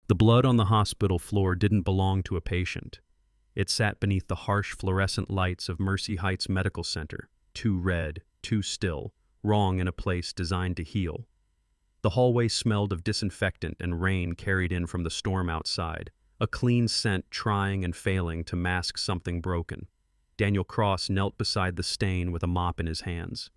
The blood on the hospital floor didn't belong to a patient. It sat beneath the harsh fluorescent lights of Mercy Heights Medical Center, too red, too still, wrong in a place designed to heal. The hallway smelled of disinfectant and rain carried in from the storm outside, a clean scent trying and failing to mask something broken. Daniel Cross knelt beside the stain with a mop in his hands.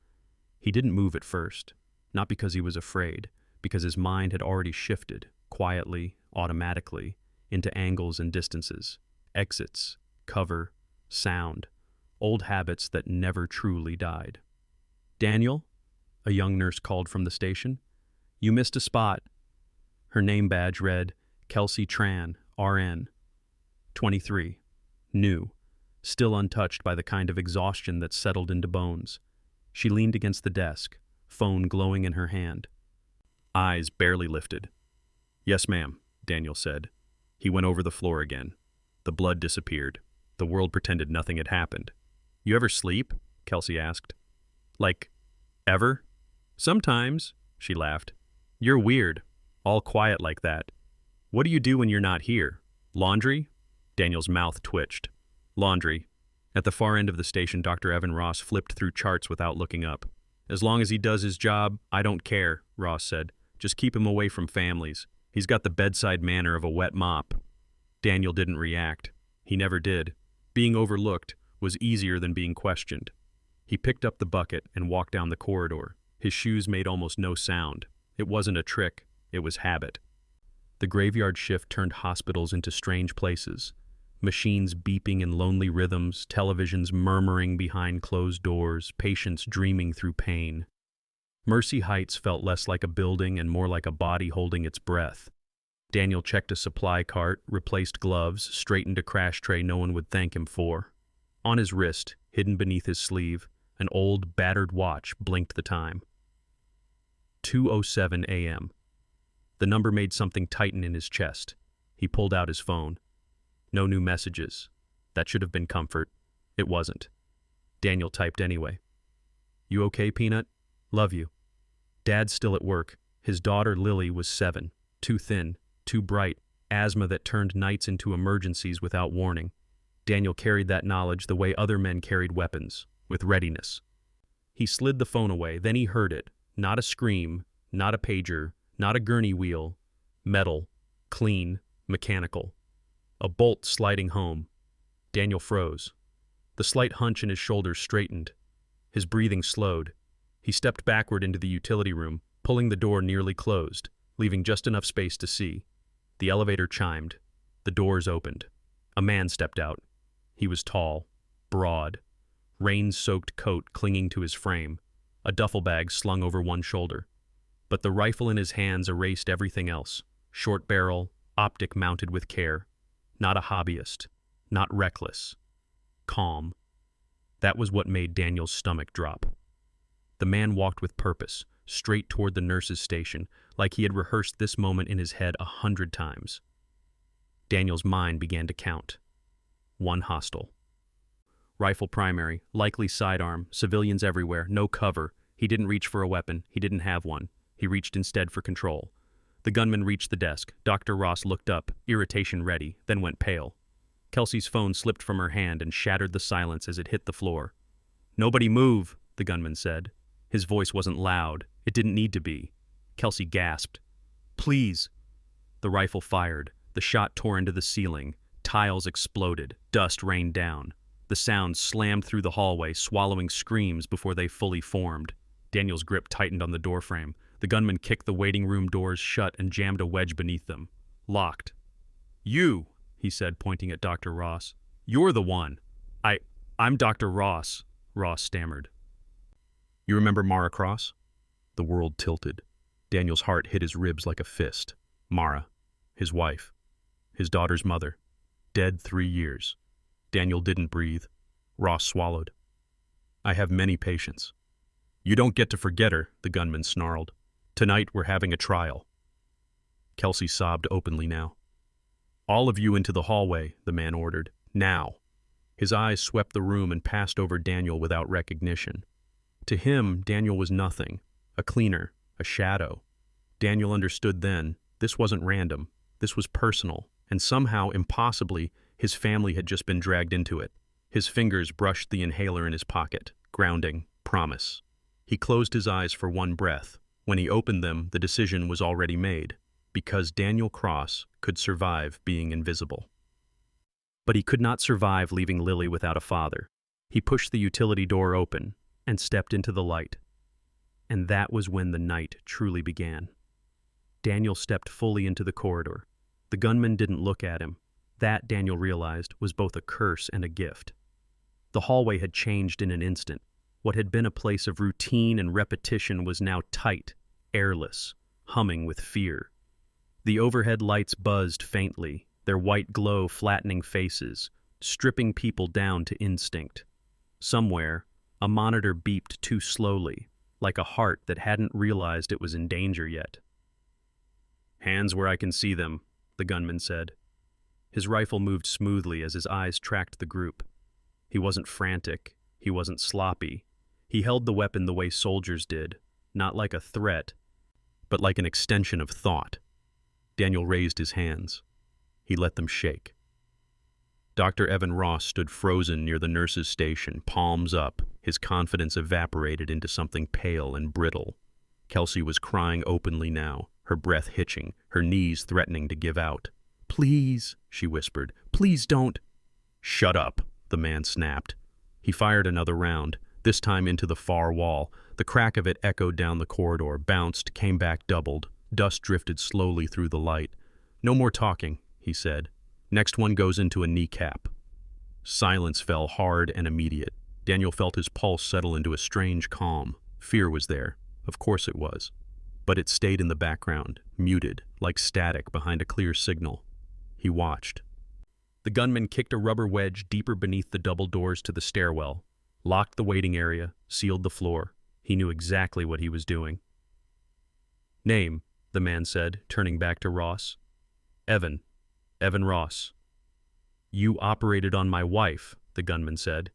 He didn't move at first, not because he was afraid, because his mind had already shifted, quietly, automatically, into angles and distances, exits, cover, sound, old habits that never truly died. "Daniel?" a young nurse called from the station. "You missed a spot." Her name badge read, Kelsey Tran, RN. 23. New. Still untouched by the kind of exhaustion that settled into bones. She leaned against the desk, phone glowing in her hand. Eyes barely lifted. "Yes, ma'am," Daniel said. He went over the floor again. The blood disappeared. The world pretended nothing had happened. "You ever sleep?" Kelsey asked. "Like, ever?" "Sometimes," she laughed. "You're weird, all quiet like that. What do you do when you're not here? Laundry?" Daniel's mouth twitched. "Laundry." At the far end of the station, Dr. Evan Ross flipped through charts without looking up. "As long as he does his job, I don't care," Ross said. "Just keep him away from families. He's got the bedside manner of a wet mop." Daniel didn't react. He never did. Being overlooked was easier than being questioned. He picked up the bucket and walked down the corridor. His shoes made almost no sound. It wasn't a trick, it was habit. The graveyard shift turned hospitals into strange places. Machines beeping in lonely rhythms, televisions murmuring behind closed doors, patients dreaming through pain. Mercy Heights felt less like a building and more like a body holding its breath. Daniel checked a supply cart, replaced gloves, straightened a crash tray no one would thank him for. On his wrist, hidden beneath his sleeve, an old, battered watch blinked the time. 2:07 a.m. The number made something tighten in his chest. He pulled out his phone. No new messages. That should have been comfort. It wasn't. Daniel typed anyway. "You okay, Peanut? Love you." Dad's still at work. His daughter Lily was 7, too thin, too bright, asthma that turned nights into emergencies without warning. Daniel carried that knowledge the way other men carried weapons, with readiness. He slid the phone away, then he heard it. Not a scream, not a pager, not a gurney wheel. Metal, clean, mechanical. A bolt sliding home. Daniel froze. The slight hunch in his shoulders straightened. His breathing slowed. He stepped backward into the utility room, pulling the door nearly closed, leaving just enough space to see. The elevator chimed. The doors opened. A man stepped out. He was tall, broad, rain-soaked coat clinging to his frame, a duffel bag slung over one shoulder. But the rifle in his hands erased everything else. Short barrel, optic mounted with care. Not a hobbyist. Not reckless. Calm. That was what made Daniel's stomach drop. The man walked with purpose, straight toward the nurse's station, like he had rehearsed this moment in his head 100 times. Daniel's mind began to count. 1 hostile. Rifle primary, likely sidearm, civilians everywhere, no cover. He didn't reach for a weapon. He didn't have one. He reached instead for control. The gunman reached the desk. Dr. Ross looked up, irritation ready, then went pale. Kelsey's phone slipped from her hand and shattered the silence as it hit the floor. "Nobody move," the gunman said. His voice wasn't loud. It didn't need to be. Kelsey gasped. "Please." The rifle fired. The shot tore into the ceiling. Tiles exploded. Dust rained down. The sound slammed through the hallway, swallowing screams before they fully formed. Daniel's grip tightened on the doorframe. The gunman kicked the waiting room doors shut and jammed a wedge beneath them. Locked. "You," he said, pointing at Dr. Ross. "You're the one." I'm Dr. Ross," Ross stammered. "You remember Mara Cross?" The world tilted. Daniel's heart hit his ribs like a fist. Mara, his wife, his daughter's mother, dead 3 years. Daniel didn't breathe. Ross swallowed. "I have many patients." "You don't get to forget her," the gunman snarled. "Tonight we're having a trial." Kelsey sobbed openly now. "All of you into the hallway," the man ordered. "Now." His eyes swept the room and passed over Daniel without recognition. To him, Daniel was nothing. A cleaner, a shadow. Daniel understood then, this wasn't random. This was personal, and somehow, impossibly, his family had just been dragged into it. His fingers brushed the inhaler in his pocket, grounding, promise. He closed his eyes for one breath. When he opened them, the decision was already made, because Daniel Cross could survive being invisible. But he could not survive leaving Lily without a father. He pushed the utility door open and stepped into the light. And that was when the night truly began. Daniel stepped fully into the corridor. The gunman didn't look at him. That, Daniel realized, was both a curse and a gift. The hallway had changed in an instant. What had been a place of routine and repetition was now tight, airless, humming with fear. The overhead lights buzzed faintly, their white glow flattening faces, stripping people down to instinct. Somewhere, a monitor beeped too slowly, like a heart that hadn't realized it was in danger yet. "Hands where I can see them," the gunman said. His rifle moved smoothly as his eyes tracked the group. He wasn't frantic, he wasn't sloppy. He held the weapon the way soldiers did, not like a threat, but like an extension of thought. Daniel raised his hands. He let them shake. Dr. Evan Ross stood frozen near the nurse's station, palms up. His confidence evaporated into something pale and brittle. Kelsey was crying openly now, her breath hitching, her knees threatening to give out. "Please," she whispered, "please don't." "Shut up," the man snapped. He fired another round, this time into the far wall. The crack of it echoed down the corridor, bounced, came back doubled. Dust drifted slowly through the light. "No more talking," he said. "Next one goes into a kneecap." Silence fell hard and immediate. Daniel felt his pulse settle into a strange calm. Fear was there. Of course it was. But it stayed in the background, muted, like static behind a clear signal. He watched. The gunman kicked a rubber wedge deeper beneath the double doors to the stairwell, locked the waiting area, sealed the floor. He knew exactly what he was doing. "Name," the man said, turning back to Ross. "Evan Ross." "You operated on my wife," the gunman said.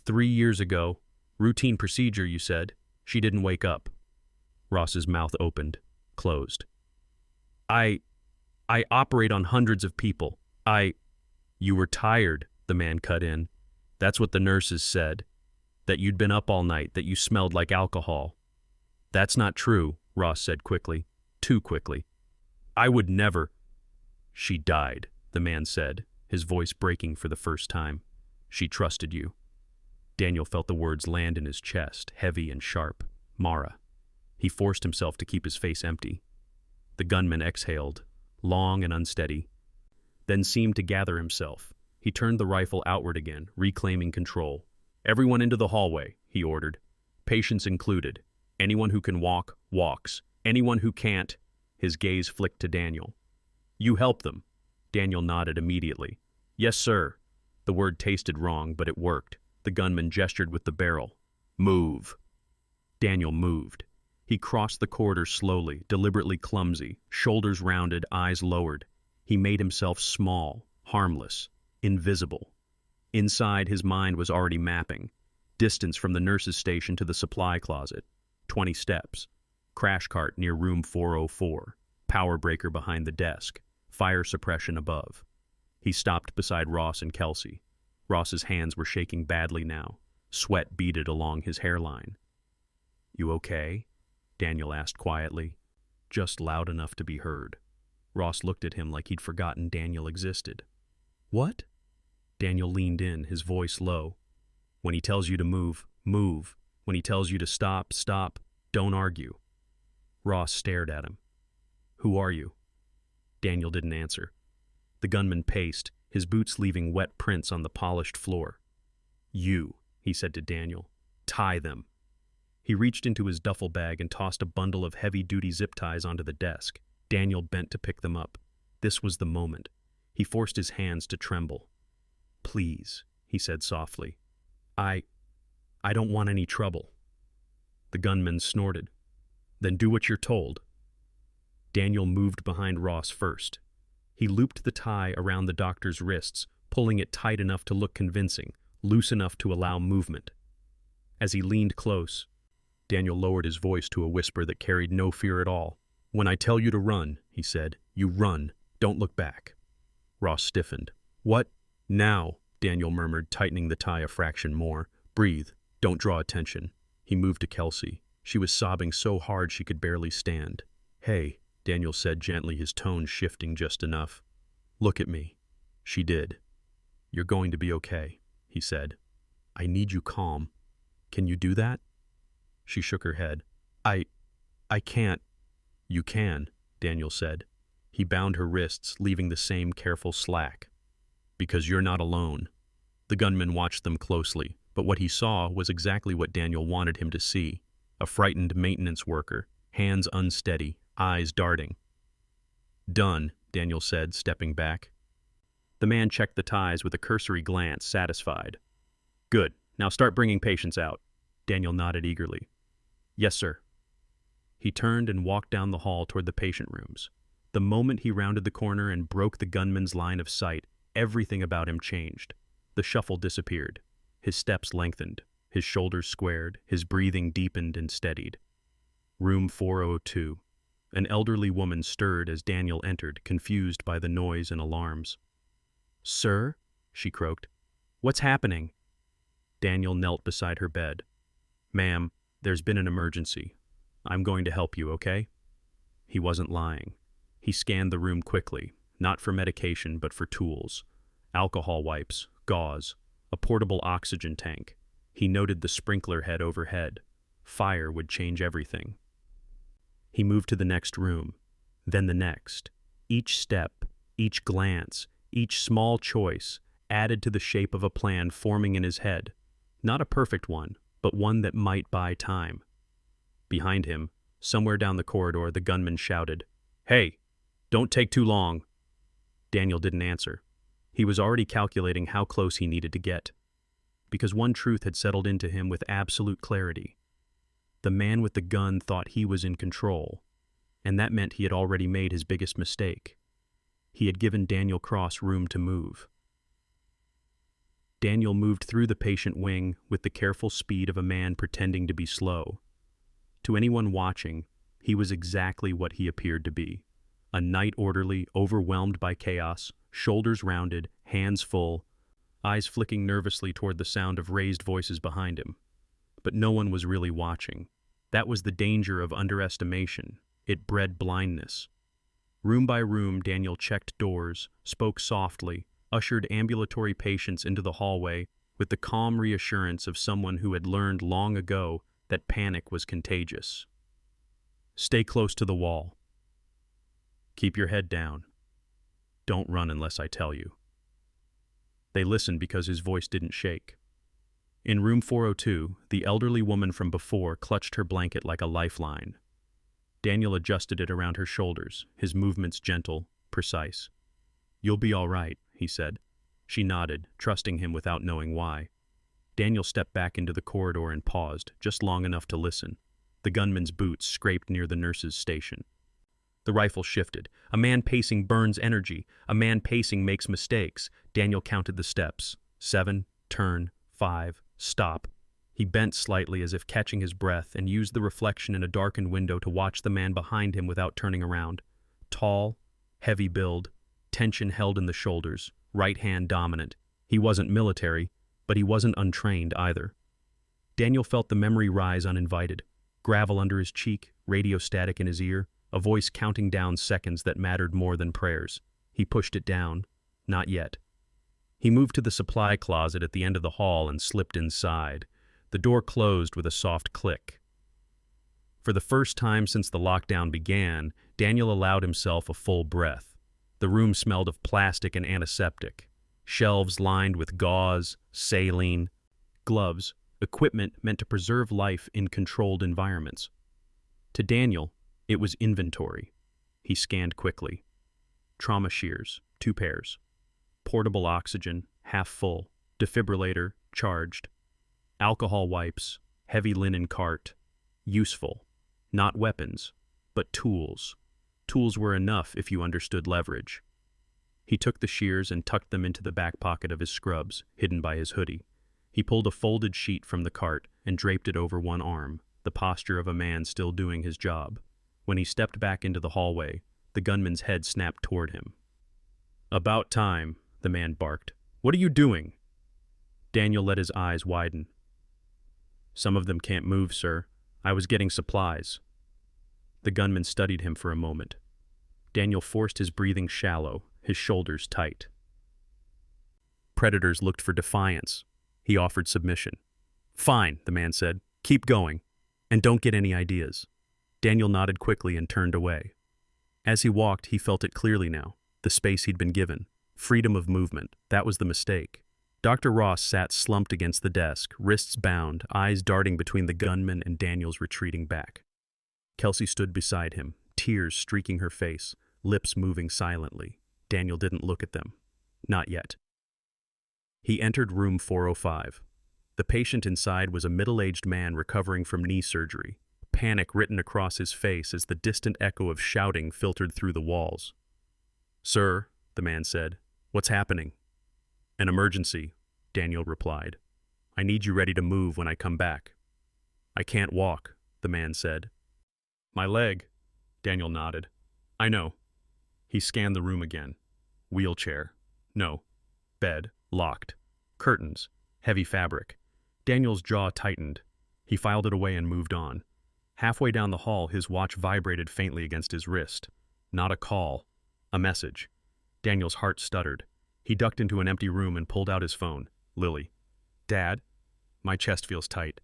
3 years ago. Routine procedure, you said. She didn't wake up." Ross's mouth opened, closed. I operate on hundreds of people. You were tired," the man cut in. "That's what the nurses said. That you'd been up all night, that you smelled like alcohol." "That's not true," Ross said quickly. Too quickly. "I would never." "She died," the man said, his voice breaking for the first time. "She trusted you." Daniel felt the words land in his chest, heavy and sharp. Mara. He forced himself to keep his face empty. The gunman exhaled, long and unsteady, then seemed to gather himself. He turned the rifle outward again, reclaiming control. "Everyone into the hallway," he ordered. "Patients included. Anyone who can walk, walks. Anyone who can't." His gaze flicked to Daniel. "You help them." Daniel nodded immediately. "Yes, sir." The word tasted wrong, but it worked. The gunman gestured with the barrel. "Move." Daniel moved. He crossed the corridor slowly, deliberately clumsy, shoulders rounded, eyes lowered. He made himself small, harmless, invisible. Inside, his mind was already mapping. Distance from the nurse's station to the supply closet. 20 steps. Crash cart near room 404. Power breaker behind the desk. Fire suppression above. He stopped beside Ross and Kelsey. Ross's hands were shaking badly now. Sweat beaded along his hairline. "You okay?" Daniel asked quietly, just loud enough to be heard. Ross looked at him like he'd forgotten Daniel existed. "What?" Daniel leaned in, his voice low. "When he tells you to move, move. When he tells you to stop, stop. Don't argue." Ross stared at him. "Who are you?" Daniel didn't answer. The gunman paced, his boots leaving wet prints on the polished floor. "You," he said to Daniel. "Tie them." He reached into his duffel bag and tossed a bundle of heavy-duty zip ties onto the desk. Daniel bent to pick them up. This was the moment. He forced his hands to tremble. "Please," he said softly. I don't want any trouble." The gunman snorted. "Then do what you're told." Daniel moved behind Ross first. He looped the tie around the doctor's wrists, pulling it tight enough to look convincing, loose enough to allow movement. As he leaned close, Daniel lowered his voice to a whisper that carried no fear at all. "When I tell you to run," he said, "you run. Don't look back. Ross stiffened. What? Now, Daniel murmured, tightening the tie a fraction more. Breathe. Don't draw attention. He moved to Kelsey. She was sobbing so hard she could barely stand. Hey, Daniel said gently, his tone shifting just enough. Look at me. She did. You're going to be okay, he said. I need you calm. Can you do that? She shook her head. I can't. You can, Daniel said. He bound her wrists, leaving the same careful slack. Because you're not alone. The gunman watched them closely, but what he saw was exactly what Daniel wanted him to see. A frightened maintenance worker, hands unsteady, eyes darting. Done, Daniel said, stepping back. The man checked the ties with a cursory glance, satisfied. Good. Now start bringing patients out. Daniel nodded eagerly. Yes, sir. He turned and walked down the hall toward the patient rooms. The moment he rounded the corner and broke the gunman's line of sight, everything about him changed. The shuffle disappeared. His steps lengthened, his shoulders squared, his breathing deepened and steadied. Room 402. An elderly woman stirred as Daniel entered, confused by the noise and alarms. Sir? She croaked. What's happening? Daniel knelt beside her bed. Ma'am, there's been an emergency. I'm going to help you, okay? He wasn't lying. He scanned the room quickly, not for medication but for tools. Alcohol wipes, gauze, a portable oxygen tank. He noted the sprinkler head overhead. Fire would change everything. He moved to the next room, then the next. Each step, each glance, each small choice added to the shape of a plan forming in his head. Not a perfect one, but one that might buy time. Behind him, somewhere down the corridor, the gunman shouted, Hey, don't take too long. Daniel didn't answer. He was already calculating how close he needed to get. Because one truth had settled into him with absolute clarity. The man with the gun thought he was in control, and that meant he had already made his biggest mistake. He had given Daniel Cross room to move. Daniel moved through the patient wing with the careful speed of a man pretending to be slow. To anyone watching, he was exactly what he appeared to be. A night orderly, overwhelmed by chaos, shoulders rounded, hands full, eyes flicking nervously toward the sound of raised voices behind him. But no one was really watching. That was the danger of underestimation. It bred blindness. Room by room, Daniel checked doors, spoke softly, ushered ambulatory patients into the hallway with the calm reassurance of someone who had learned long ago that panic was contagious. Stay close to the wall. Keep your head down. Don't run unless I tell you. They listened because his voice didn't shake. In room 402, the elderly woman from before clutched her blanket like a lifeline. Daniel adjusted it around her shoulders, his movements gentle, precise. You'll be all right, he said. She nodded, trusting him without knowing why. Daniel stepped back into the corridor and paused, just long enough to listen. The gunman's boots scraped near the nurse's station. The rifle shifted. A man pacing burns energy. A man pacing makes mistakes. Daniel counted the steps. 7, turn, 5, stop. He bent slightly as if catching his breath and used the reflection in a darkened window to watch the man behind him without turning around. Tall, heavy build, tension held in the shoulders, right hand dominant. He wasn't military, but he wasn't untrained either. Daniel felt the memory rise uninvited. Gravel under his cheek, radio static in his ear, a voice counting down seconds that mattered more than prayers. He pushed it down. Not yet. He moved to the supply closet at the end of the hall and slipped inside. The door closed with a soft click. For the first time since the lockdown began, Daniel allowed himself a full breath. The room smelled of plastic and antiseptic. Shelves lined with gauze, saline, gloves, equipment meant to preserve life in controlled environments. To Daniel, it was inventory. He scanned quickly. Trauma shears, 2 pairs. Portable oxygen, half full. Defibrillator, charged. Alcohol wipes, heavy linen cart. Useful. Not weapons, but tools. Tools were enough if you understood leverage. He took the shears and tucked them into the back pocket of his scrubs, hidden by his hoodie. He pulled a folded sheet from the cart and draped it over one arm, the posture of a man still doing his job. When he stepped back into the hallway, the gunman's head snapped toward him. About time, the man barked. What are you doing? Daniel let his eyes widen. Some of them can't move, sir. I was getting supplies. The gunman studied him for a moment. Daniel forced his breathing shallow, his shoulders tight. Predators looked for defiance. He offered submission. Fine, the man said. Keep going. And don't get any ideas. Daniel nodded quickly and turned away. As he walked, he felt it clearly now. The space he'd been given. Freedom of movement. That was the mistake. Dr. Ross sat slumped against the desk, wrists bound, eyes darting between the gunman and Daniel's retreating back. Kelsey stood beside him, tears streaking her face, lips moving silently. Daniel didn't look at them. Not yet. He entered room 405. The patient inside was a middle-aged man recovering from knee surgery, panic written across his face as the distant echo of shouting filtered through the walls. Sir, the man said, what's happening? An emergency, Daniel replied. I need you ready to move when I come back. I can't walk, the man said. My leg, Daniel nodded. I know. He scanned the room again. Wheelchair. No. Bed. Locked. Curtains. Heavy fabric. Daniel's jaw tightened. He filed it away and moved on. Halfway down the hall, his watch vibrated faintly against his wrist. Not a call. A message. Daniel's heart stuttered. He ducked into an empty room and pulled out his phone. Lily. Dad? My chest feels tight.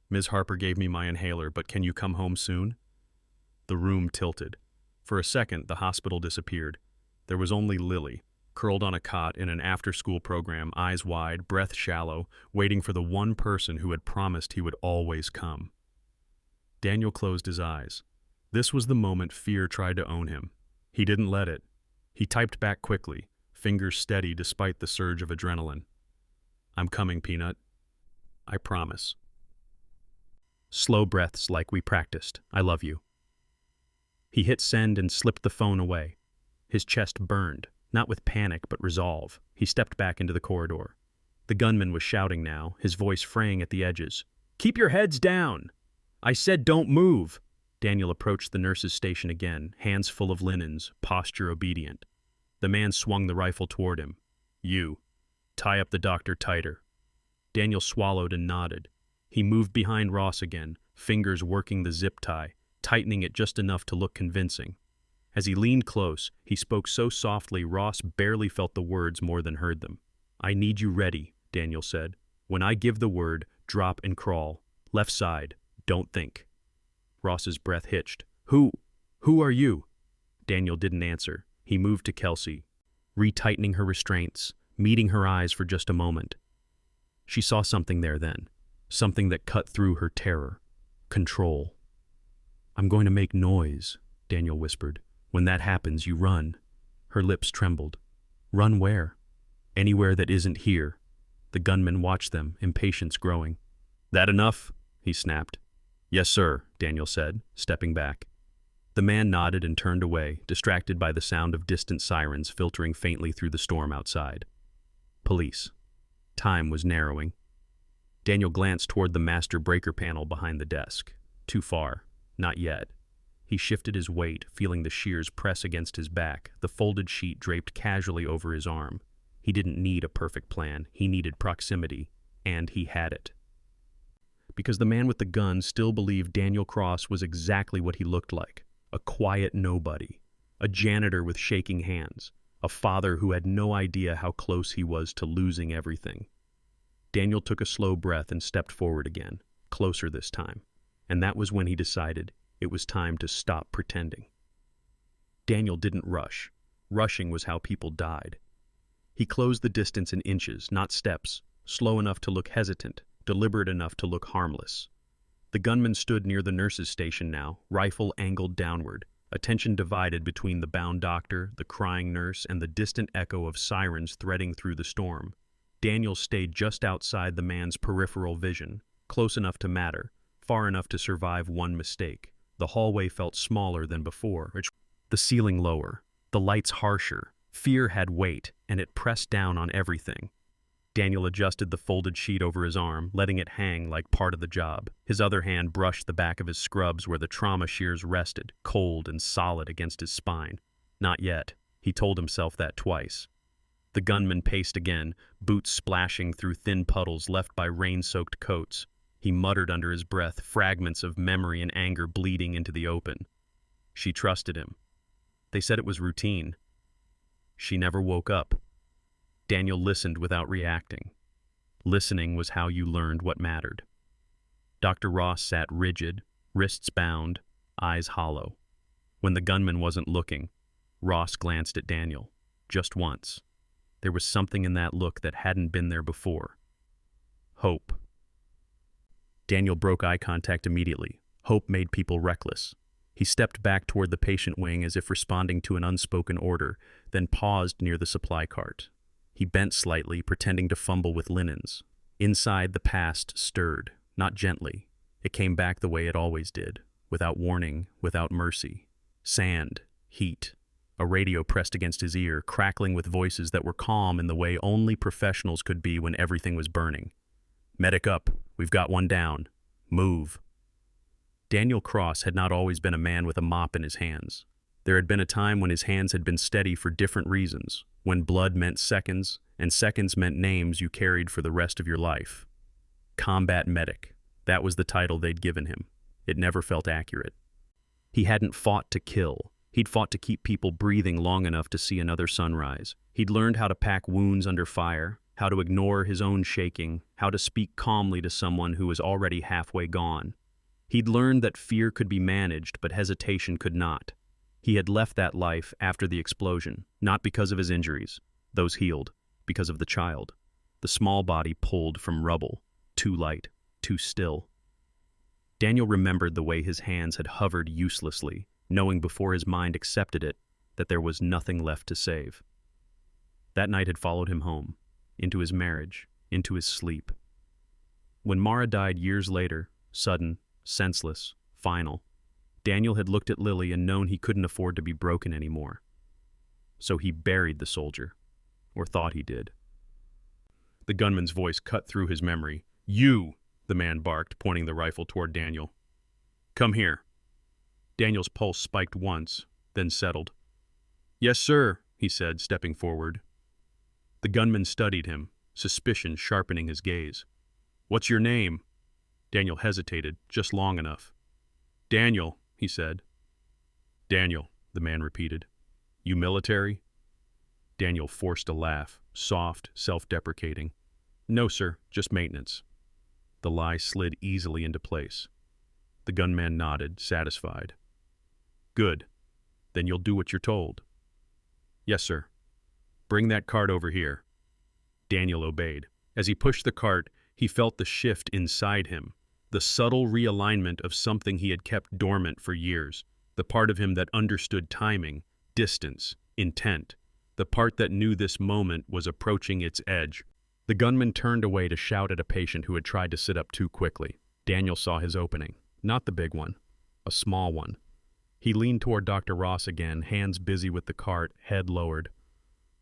Ms. Harper gave me my inhaler, but can you come home soon? The room tilted. For a second, the hospital disappeared. There was only Lily, curled on a cot in an after-school program, eyes wide, breath shallow, waiting for the one person who had promised he would always come. Daniel closed his eyes. This was the moment fear tried to own him. He didn't let it. He typed back quickly, fingers steady despite the surge of adrenaline. I'm coming, Peanut. I promise. Slow breaths like we practiced. I love you. He hit send and slipped the phone away. His chest burned, not with panic but resolve. He stepped back into the corridor. The gunman was shouting now, his voice fraying at the edges. Keep your heads down! I said don't move! Daniel approached the nurse's station again, hands full of linens, posture obedient. The man swung the rifle toward him. You. Tie up the doctor tighter. Daniel swallowed and nodded. He moved behind Ross again, fingers working the zip tie, tightening it just enough to look convincing. As he leaned close, he spoke so softly Ross barely felt the words more than heard them. I need you ready, Daniel said. When I give the word, drop and crawl. Left side. Don't think. Ross's breath hitched. Who are you? Daniel didn't answer. He moved to Kelsey, retightening her restraints, meeting her eyes for just a moment. She saw something there then, something that cut through her terror. Control. I'm going to make noise, Daniel whispered. When that happens, you run. Her lips trembled. Run where? Anywhere that isn't here. The gunman watched them, impatience growing. That enough? He snapped. Yes, sir, Daniel said, stepping back. The man nodded and turned away, distracted by the sound of distant sirens filtering faintly through the storm outside. Police. Time was narrowing. Daniel glanced toward the master breaker panel behind the desk. Too far. Not yet. He shifted his weight, feeling the shears press against his back, the folded sheet draped casually over his arm. He didn't need a perfect plan. He needed proximity. And he had it. Because the man with the gun still believed Daniel Cross was exactly what he looked like. A quiet nobody. A janitor with shaking hands. A father who had no idea how close he was to losing everything. Daniel took a slow breath and stepped forward again, closer this time. And that was when he decided it was time to stop pretending. Daniel didn't rush. Rushing was how people died. He closed the distance in inches, not steps, slow enough to look hesitant, deliberate enough to look harmless. The gunman stood near the nurse's station now, rifle angled downward, attention divided between the bound doctor, the crying nurse, and the distant echo of sirens threading through the storm. Daniel stayed just outside the man's peripheral vision, close enough to matter, far enough to survive one mistake. The hallway felt smaller than before, the ceiling lower, the lights harsher. Fear had weight, and it pressed down on everything. Daniel adjusted the folded sheet over his arm, letting it hang like part of the job. His other hand brushed the back of his scrubs where the trauma shears rested, cold and solid against his spine. Not yet. He told himself that twice. The gunman paced again, boots splashing through thin puddles left by rain-soaked coats. He muttered under his breath, fragments of memory and anger bleeding into the open. She trusted him. They said it was routine. She never woke up. Daniel listened without reacting. Listening was how you learned what mattered. Dr. Ross sat rigid, wrists bound, eyes hollow. When the gunman wasn't looking, Ross glanced at Daniel, just once. There was something in that look that hadn't been there before. Hope. Daniel broke eye contact immediately. Hope made people reckless. He stepped back toward the patient wing as if responding to an unspoken order, then paused near the supply cart. He bent slightly, pretending to fumble with linens. Inside, the past stirred, not gently. It came back the way it always did, without warning, without mercy. Sand, heat. A radio pressed against his ear, crackling with voices that were calm in the way only professionals could be when everything was burning. Medic up. We've got one down. Move. Daniel Cross had not always been a man with a mop in his hands. There had been a time when his hands had been steady for different reasons, when blood meant seconds, and seconds meant names you carried for the rest of your life. Combat medic. That was the title they'd given him. It never felt accurate. He hadn't fought to kill. He'd fought to keep people breathing long enough to see another sunrise. He'd learned how to pack wounds under fire, how to ignore his own shaking, how to speak calmly to someone who was already halfway gone. He'd learned that fear could be managed, but hesitation could not. He had left that life after the explosion, not because of his injuries. Those healed, because of the child. The small body pulled from rubble, too light, too still. Daniel remembered the way his hands had hovered uselessly, knowing before his mind accepted it that there was nothing left to save. That night had followed him home, into his marriage, into his sleep. When Mara died years later, sudden, senseless, final, Daniel had looked at Lily and known he couldn't afford to be broken anymore. So he buried the soldier, or thought he did. The gunman's voice cut through his memory. "You!" the man barked, pointing the rifle toward Daniel. "Come here." Daniel's pulse spiked once, then settled. "Yes, sir," he said, stepping forward. The gunman studied him, suspicion sharpening his gaze. "What's your name?" Daniel hesitated, just long enough. "Daniel," he said. "Daniel," the man repeated. "You military?" Daniel forced a laugh, soft, self-deprecating. "No, sir, just maintenance." The lie slid easily into place. The gunman nodded, satisfied. "Good. Then you'll do what you're told." "Yes, sir." "Bring that cart over here." Daniel obeyed. As he pushed the cart, he felt the shift inside him, the subtle realignment of something he had kept dormant for years, the part of him that understood timing, distance, intent, the part that knew this moment was approaching its edge. The gunman turned away to shout at a patient who had tried to sit up too quickly. Daniel saw his opening. Not the big one, a small one. He leaned toward Dr. Ross again, hands busy with the cart, head lowered.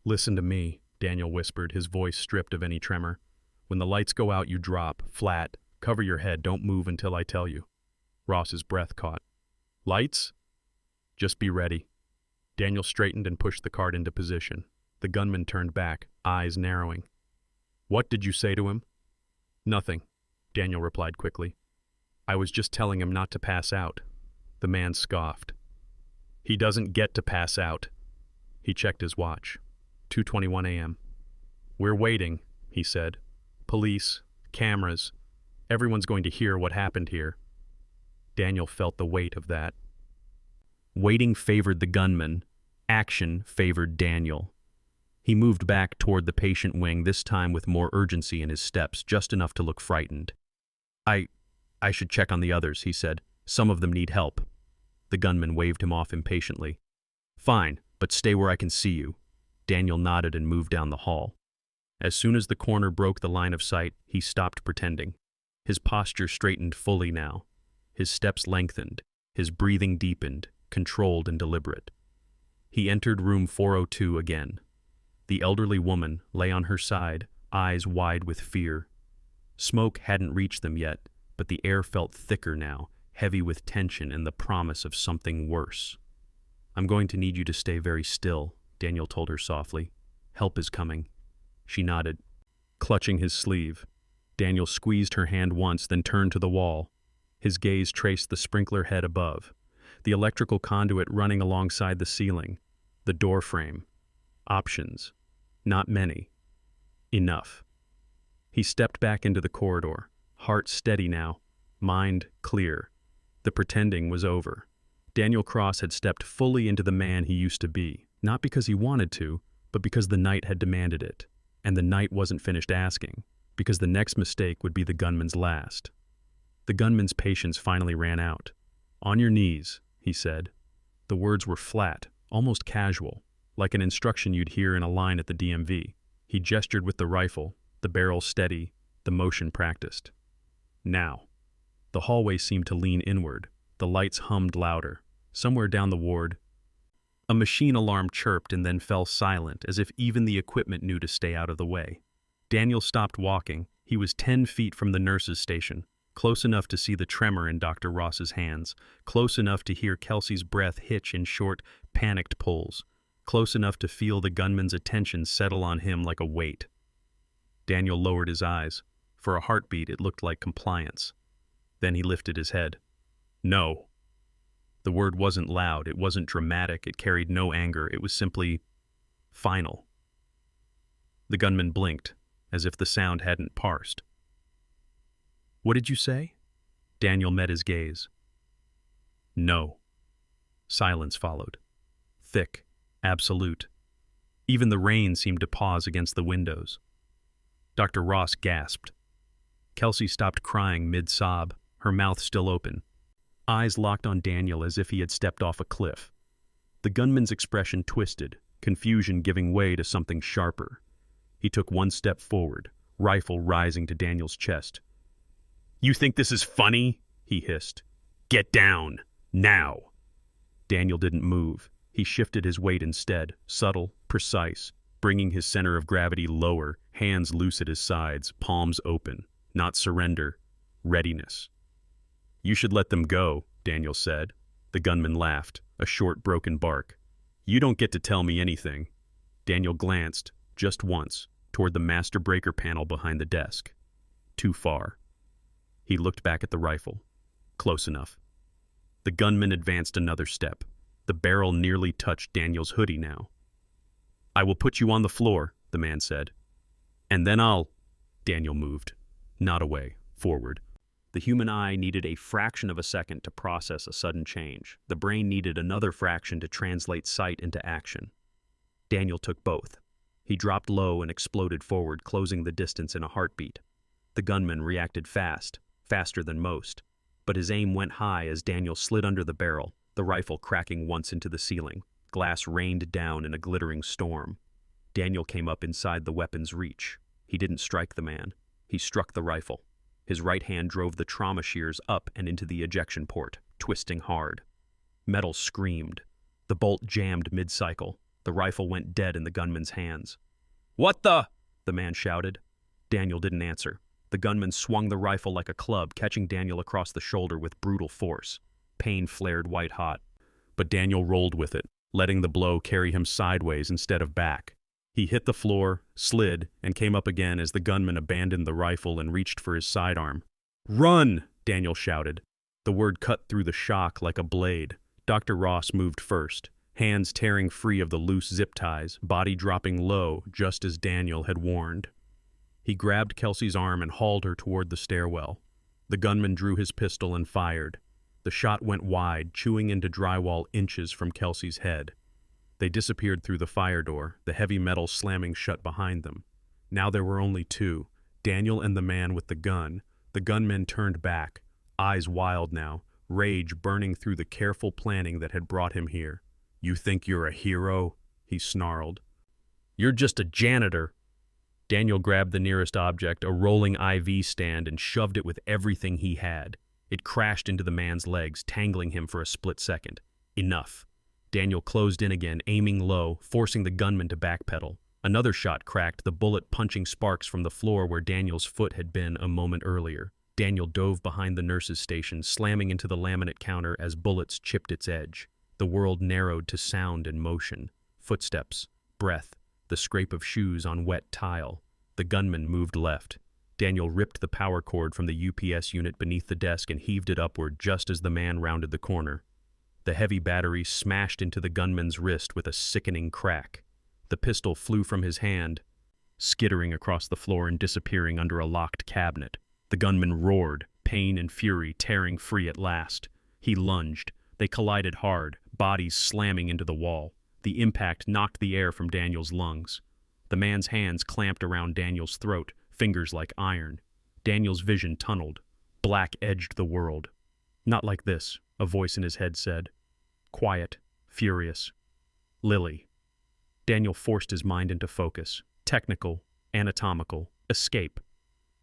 "Listen to me," Daniel whispered, his voice stripped of any tremor. "When the lights go out, you drop, flat. Cover your head, don't move until I tell you." Ross's breath caught. "Lights?" "Just be ready." Daniel straightened and pushed the cart into position. The gunman turned back, eyes narrowing. "What did you say to him?" "Nothing," Daniel replied quickly. "I was just telling him not to pass out." The man scoffed. "He doesn't get to pass out." He checked his watch. 2:21 a.m. "We're waiting," he said. "Police, cameras. Everyone's going to hear what happened here." Daniel felt the weight of that. Waiting favored the gunman. Action favored Daniel. He moved back toward the patient wing, this time with more urgency in his steps, just enough to look frightened. I should check on the others," he said. "Some of them need help." The gunman waved him off impatiently. "Fine, but stay where I can see you." Daniel nodded and moved down the hall. As soon as the corner broke the line of sight, he stopped pretending. His posture straightened fully now. His steps lengthened, his breathing deepened, controlled and deliberate. He entered room 402 again. The elderly woman lay on her side, eyes wide with fear. Smoke hadn't reached them yet, but the air felt thicker now, heavy with tension and the promise of something worse. "I'm going to need you to stay very still," Daniel told her softly. Help is coming. She nodded, clutching his sleeve. Daniel squeezed her hand once, then turned to the wall. His gaze traced the sprinkler head above, the electrical conduit running alongside the ceiling, the door frame. Options. Not many. Enough. He stepped back into the corridor, heart steady now, mind clear. The pretending was over. Daniel Cross had stepped fully into the man he used to be, not because he wanted to, but because the night had demanded it. And the night wasn't finished asking, because the next mistake would be the gunman's last. The gunman's patience finally ran out. On your knees, he said. The words were flat, almost casual, like an instruction you'd hear in a line at the DMV. He gestured with the rifle, the barrel steady, the motion practiced. Now. The hallway seemed to lean inward. The lights hummed louder. Somewhere down the ward, a machine alarm chirped and then fell silent, as if even the equipment knew to stay out of the way. Daniel stopped walking. He was 10 feet from the nurse's station, close enough to see the tremor in Dr. Ross's hands, close enough to hear Kelsey's breath hitch in short, panicked pulls, close enough to feel the gunman's attention settle on him like a weight. Daniel lowered his eyes. For a heartbeat, it looked like compliance. Then he lifted his head. No. The word wasn't loud, it wasn't dramatic, it carried no anger, it was simply final. The gunman blinked, as if the sound hadn't parsed. What did you say? Daniel met his gaze. No. Silence followed. Thick, absolute. Even the rain seemed to pause against the windows. Dr. Ross gasped. Kelsey stopped crying mid-sob, her mouth still open. Eyes locked on Daniel as if he had stepped off a cliff. The gunman's expression twisted, confusion giving way to something sharper. He took one step forward, rifle rising to Daniel's chest. You think this is funny? He hissed. Get down, now. Daniel didn't move. He shifted his weight instead, subtle, precise, bringing his center of gravity lower, hands loose at his sides, palms open. Not surrender, readiness. You should let them go, Daniel said. The gunman laughed, a short, broken bark. You don't get to tell me anything. Daniel glanced, just once, toward the master breaker panel behind the desk. Too far. He looked back at the rifle. Close enough. The gunman advanced another step. The barrel nearly touched Daniel's hoodie now. I will put you on the floor, the man said. And then I'll... Daniel moved. Not away, forward. The human eye needed a fraction of a second to process a sudden change. The brain needed another fraction to translate sight into action. Daniel took both. He dropped low and exploded forward, closing the distance in a heartbeat. The gunman reacted fast, faster than most, but his aim went high as Daniel slid under the barrel, the rifle cracking once into the ceiling. Glass rained down in a glittering storm. Daniel came up inside the weapon's reach. He didn't strike the man. He struck the rifle. His right hand drove the trauma shears up and into the ejection port, twisting hard. Metal screamed. The bolt jammed mid-cycle. The rifle went dead in the gunman's hands. What the? The man shouted. Daniel didn't answer. The gunman swung the rifle like a club, catching Daniel across the shoulder with brutal force. Pain flared white-hot. But Daniel rolled with it, letting the blow carry him sideways instead of back. He hit the floor, slid, and came up again as the gunman abandoned the rifle and reached for his sidearm. Run! Daniel shouted. The word cut through the shock like a blade. Dr. Ross moved first, hands tearing free of the loose zip ties, body dropping low just as Daniel had warned. He grabbed Kelsey's arm and hauled her toward the stairwell. The gunman drew his pistol and fired. The shot went wide, chewing into drywall inches from Kelsey's head. They disappeared through the fire door, the heavy metal slamming shut behind them. Now there were only two, Daniel and the man with the gun. The gunman turned back, eyes wild now, rage burning through the careful planning that had brought him here. You think you're a hero? He snarled. You're just a janitor. Daniel grabbed the nearest object, a rolling IV stand, and shoved it with everything he had. It crashed into the man's legs, tangling him for a split second. Enough. Daniel closed in again, aiming low, forcing the gunman to backpedal. Another shot cracked, the bullet punching sparks from the floor where Daniel's foot had been a moment earlier. Daniel dove behind the nurse's station, slamming into the laminate counter as bullets chipped its edge. The world narrowed to sound and motion. Footsteps, breath, the scrape of shoes on wet tile. The gunman moved left. Daniel ripped the power cord from the UPS unit beneath the desk and heaved it upward just as the man rounded the corner. The heavy battery smashed into the gunman's wrist with a sickening crack. The pistol flew from his hand, skittering across the floor and disappearing under a locked cabinet. The gunman roared, pain and fury tearing free at last. He lunged. They collided hard, bodies slamming into the wall. The impact knocked the air from Daniel's lungs. The man's hands clamped around Daniel's throat, fingers like iron. Daniel's vision tunneled. Black edged the world. "Not like this," a voice in his head said. Quiet, furious. Lily. Daniel forced his mind into focus. Technical, anatomical, escape.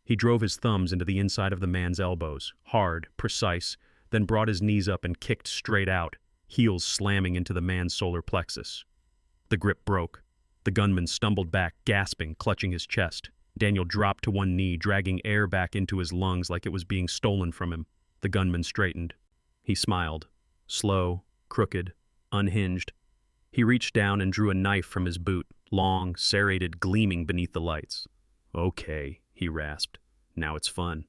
He drove his thumbs into the inside of the man's elbows, hard, precise, then brought his knees up and kicked straight out, heels slamming into the man's solar plexus. The grip broke. The gunman stumbled back, gasping, clutching his chest. Daniel dropped to one knee, dragging air back into his lungs like it was being stolen from him. The gunman straightened. He smiled. Slow, crooked, unhinged. He reached down and drew a knife from his boot, long, serrated, gleaming beneath the lights. "Okay," he rasped. "Now it's fun."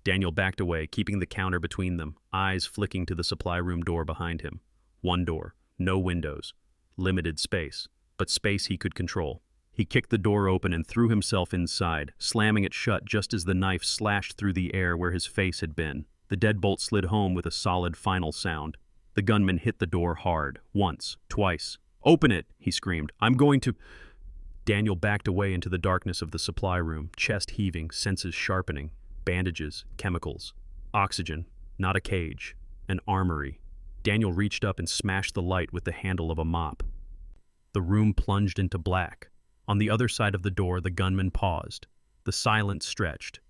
Daniel backed away, keeping the counter between them, eyes flicking to the supply room door behind him. One door, no windows, limited space, but space he could control. He kicked the door open and threw himself inside, slamming it shut just as the knife slashed through the air where his face had been. The deadbolt slid home with a solid final sound. The gunman hit the door hard, once, twice. "Open it!" he screamed. "I'm going to—" Daniel backed away into the darkness of the supply room, chest heaving, senses sharpening. Bandages, chemicals, oxygen, not a cage, an armory. Daniel reached up and smashed the light with the handle of a mop. The room plunged into black. On the other side of the door, the gunman paused. The silence stretched.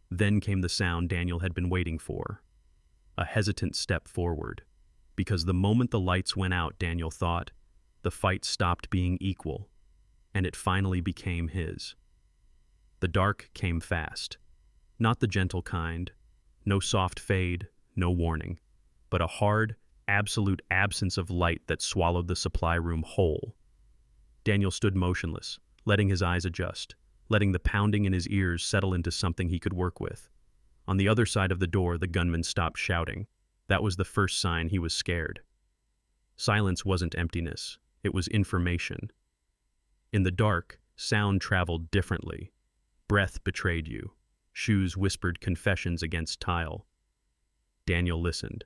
Then came the sound Daniel had been waiting for. A hesitant step forward. Because the moment the lights went out, Daniel thought, the fight stopped being equal, and it finally became his. The dark came fast. Not the gentle kind, no soft fade, no warning, but a hard, absolute absence of light that swallowed the supply room whole. Daniel stood motionless, letting his eyes adjust, letting the pounding in his ears settle into something he could work with. On the other side of the door, the gunman stopped shouting. That was the first sign he was scared. Silence wasn't emptiness, it was information. In the dark, sound traveled differently. Breath betrayed you. Shoes whispered confessions against tile. Daniel listened.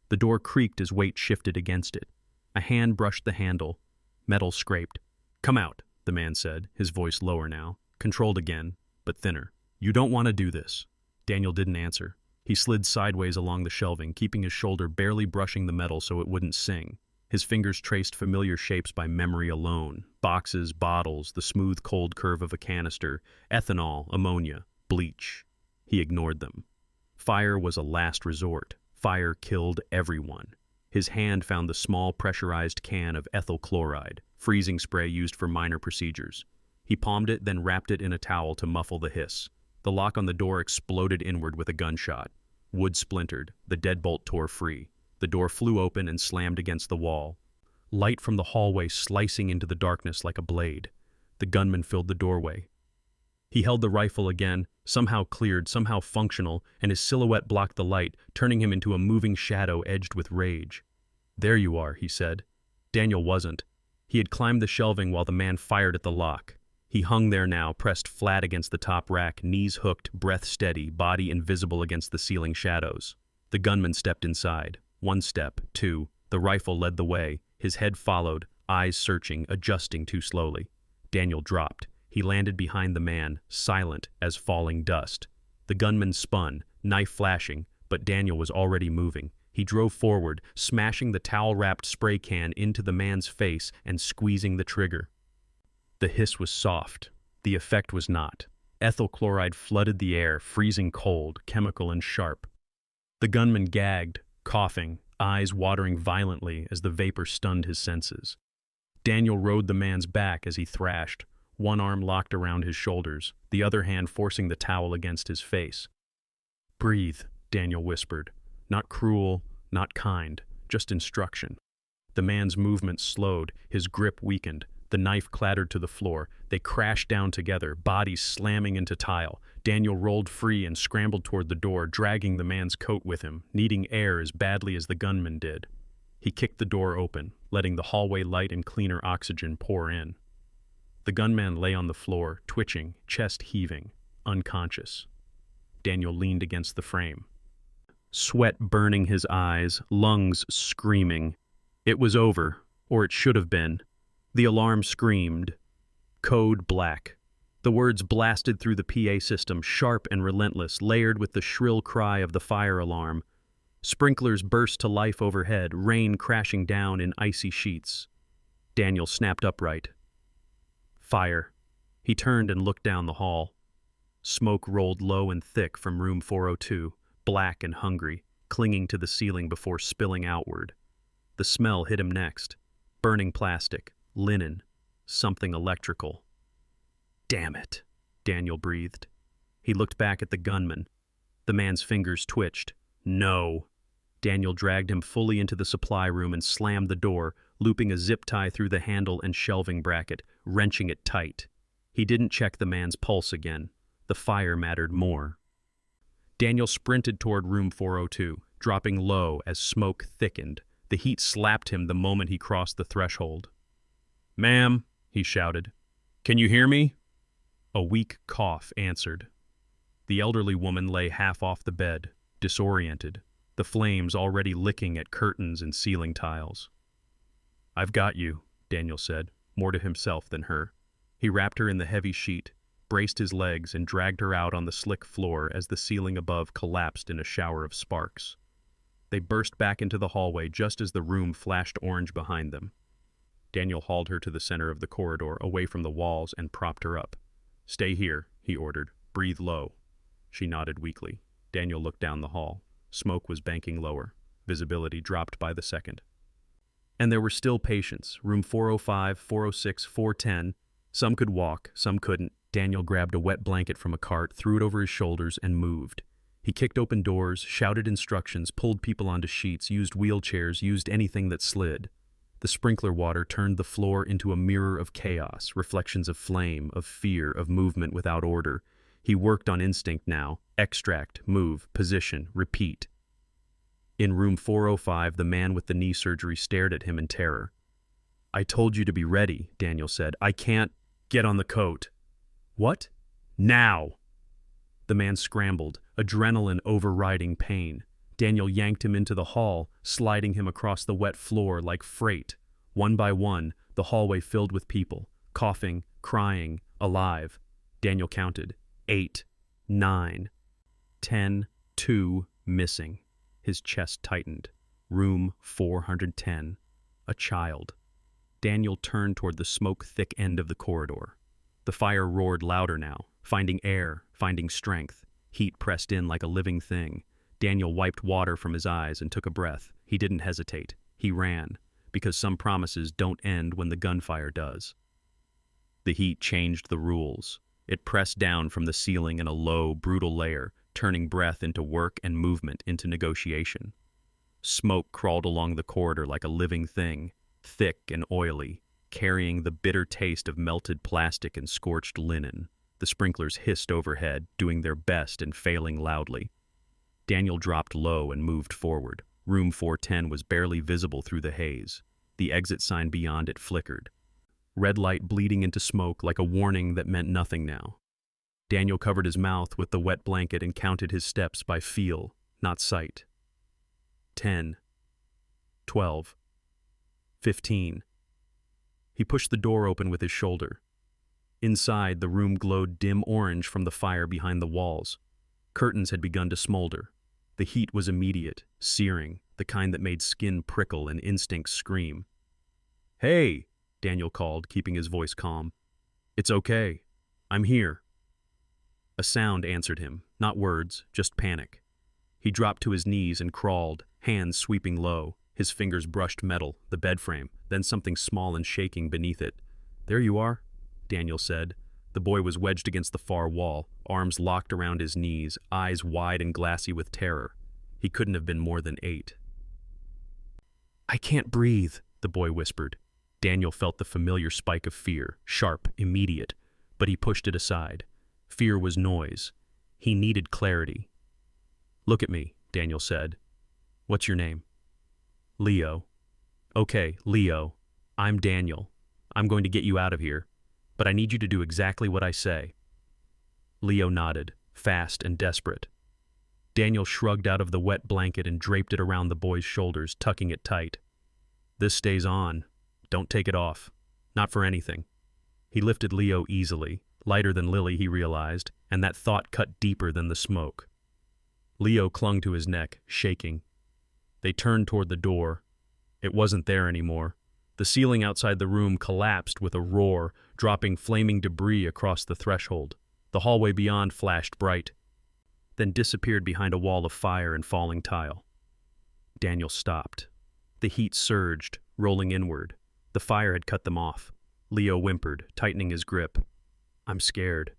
The door creaked as weight shifted against it. A hand brushed the handle. Metal scraped. "Come out," the man said, his voice lower now, controlled again, but thinner. "You don't want to do this." Daniel didn't answer. He slid sideways along the shelving, keeping his shoulder barely brushing the metal so it wouldn't sing. His fingers traced familiar shapes by memory alone. Boxes, bottles, the smooth cold curve of a canister, ethanol, ammonia, bleach. He ignored them. Fire was a last resort. Fire killed everyone. His hand found the small pressurized can of ethyl chloride, freezing spray used for minor procedures. He palmed it, then wrapped it in a towel to muffle the hiss. The lock on the door exploded inward with a gunshot. Wood splintered. The deadbolt tore free. The door flew open and slammed against the wall. Light from the hallway slicing into the darkness like a blade. The gunman filled the doorway. He held the rifle again, somehow cleared, somehow functional, and his silhouette blocked the light, turning him into a moving shadow edged with rage. "There you are," he said. Daniel wasn't. He had climbed the shelving while the man fired at the lock. He hung there now, pressed flat against the top rack, knees hooked, breath steady, body invisible against the ceiling shadows. The gunman stepped inside. One step, two. The rifle led the way. His head followed, eyes searching, adjusting too slowly. Daniel dropped. He landed behind the man, silent as falling dust. The gunman spun, knife flashing, but Daniel was already moving. He drove forward, smashing the towel-wrapped spray can into the man's face and squeezing the trigger. The hiss was soft. The effect was not. Ethyl chloride flooded the air, freezing cold, chemical and sharp. The gunman gagged, coughing, eyes watering violently as the vapor stunned his senses. Daniel rode the man's back as he thrashed, one arm locked around his shoulders, the other hand forcing the towel against his face. "Breathe," Daniel whispered. Not cruel, not kind, just instruction. The man's movement slowed, his grip weakened. The knife clattered to the floor. They crashed down together, bodies slamming into tile. Daniel rolled free and scrambled toward the door, dragging the man's coat with him, needing air as badly as the gunman did. He kicked the door open, letting the hallway light and cleaner oxygen pour in. The gunman lay on the floor, twitching, chest heaving, unconscious. Daniel leaned against the frame, sweat burning his eyes, lungs screaming. It was over, or it should have been. The alarm screamed. Code black. The words blasted through the PA system, sharp and relentless, layered with the shrill cry of the fire alarm. Sprinklers burst to life overhead, rain crashing down in icy sheets. Daniel snapped upright. Fire. He turned and looked down the hall. Smoke rolled low and thick from room 402, black and hungry, clinging to the ceiling before spilling outward. The smell hit him next. Burning plastic, linen, something electrical. Damn it, Daniel breathed. He looked back at the gunman. The man's fingers twitched. No. Daniel dragged him fully into the supply room and slammed the door, looping a zip tie through the handle and shelving bracket, wrenching it tight. He didn't check the man's pulse again. The fire mattered more. Daniel sprinted toward room 402, dropping low as smoke thickened. The heat slapped him the moment he crossed the threshold. "Ma'am," he shouted. "Can you hear me?" A weak cough answered. The elderly woman lay half off the bed, disoriented, the flames already licking at curtains and ceiling tiles. "I've got you," Daniel said, more to himself than her. He wrapped her in the heavy sheet, braced his legs, and dragged her out on the slick floor as the ceiling above collapsed in a shower of sparks. They burst back into the hallway just as the room flashed orange behind them. Daniel hauled her to the center of the corridor, away from the walls, and propped her up. "Stay here," he ordered. "Breathe low." She nodded weakly. Daniel looked down the hall. Smoke was banking lower. Visibility dropped by the second. And there were still patients. Room 405, 406, 410. Some could walk, some couldn't. Daniel grabbed a wet blanket from a cart, threw it over his shoulders, and moved. He kicked open doors, shouted instructions, pulled people onto sheets, used wheelchairs, used anything that slid. The sprinkler water turned the floor into a mirror of chaos, reflections of flame, of fear, of movement without order. He worked on instinct now. Extract, move, position, repeat. In room 405, the man with the knee surgery stared at him in terror. "I told you to be ready," Daniel said. "I can't get on the coat." "What? Now!" The man scrambled, adrenaline overriding pain. Daniel yanked him into the hall, sliding him across the wet floor like freight. One by one, the hallway filled with people, coughing, crying, alive. Daniel counted. 8, 9, 10, 2 missing. His chest tightened. Room 410. A child. Daniel turned toward the smoke-thick end of the corridor. The fire roared louder now, finding air, finding strength. Heat pressed in like a living thing. Daniel wiped water from his eyes and took a breath. He didn't hesitate. He ran, because some promises don't end when the gunfire does. The heat changed the rules. It pressed down from the ceiling in a low, brutal layer, turning breath into work and movement into negotiation. Smoke crawled along the corridor like a living thing, thick and oily, carrying the bitter taste of melted plastic and scorched linen. The sprinklers hissed overhead, doing their best and failing loudly. Daniel dropped low and moved forward. Room 410 was barely visible through the haze. The exit sign beyond it flickered. Red light bleeding into smoke like a warning that meant nothing now. Daniel covered his mouth with the wet blanket and counted his steps by feel, not sight. 10, 12, 15. He pushed the door open with his shoulder. Inside, the room glowed dim orange from the fire behind the walls. Curtains had begun to smolder. The heat was immediate, searing, the kind that made skin prickle and instincts scream. "Hey!" Daniel called, keeping his voice calm. "It's okay. I'm here." A sound answered him, not words, just panic. He dropped to his knees and crawled, hands sweeping low. His fingers brushed metal, the bed frame, then something small and shaking beneath it. "There you are," Daniel said. The boy was wedged against the far wall, arms locked around his knees, eyes wide and glassy with terror. He couldn't have been more than 8. "I can't breathe," the the boy whispered. Daniel felt the familiar spike of fear, sharp, immediate, but he pushed it aside. Fear was noise. He needed clarity. "Look at me," Daniel said. "What's your name?" "Leo." "Okay, Leo. I'm Daniel. I'm going to get you out of here, but I need you to do exactly what I say." Leo nodded, fast and desperate. Daniel shrugged out of the wet blanket and draped it around the boy's shoulders, tucking it tight. "This stays on. Don't take it off. Not for anything." He lifted Leo easily, lighter than Lily, he realized, and that thought cut deeper than the smoke. Leo clung to his neck, shaking. They turned toward the door. It wasn't there anymore. The ceiling outside the room collapsed with a roar, dropping flaming debris across the threshold. The hallway beyond flashed bright, then disappeared behind a wall of fire and falling tile. Daniel stopped. The heat surged, rolling inward. The fire had cut them off. Leo whimpered, tightening his grip. "I'm scared."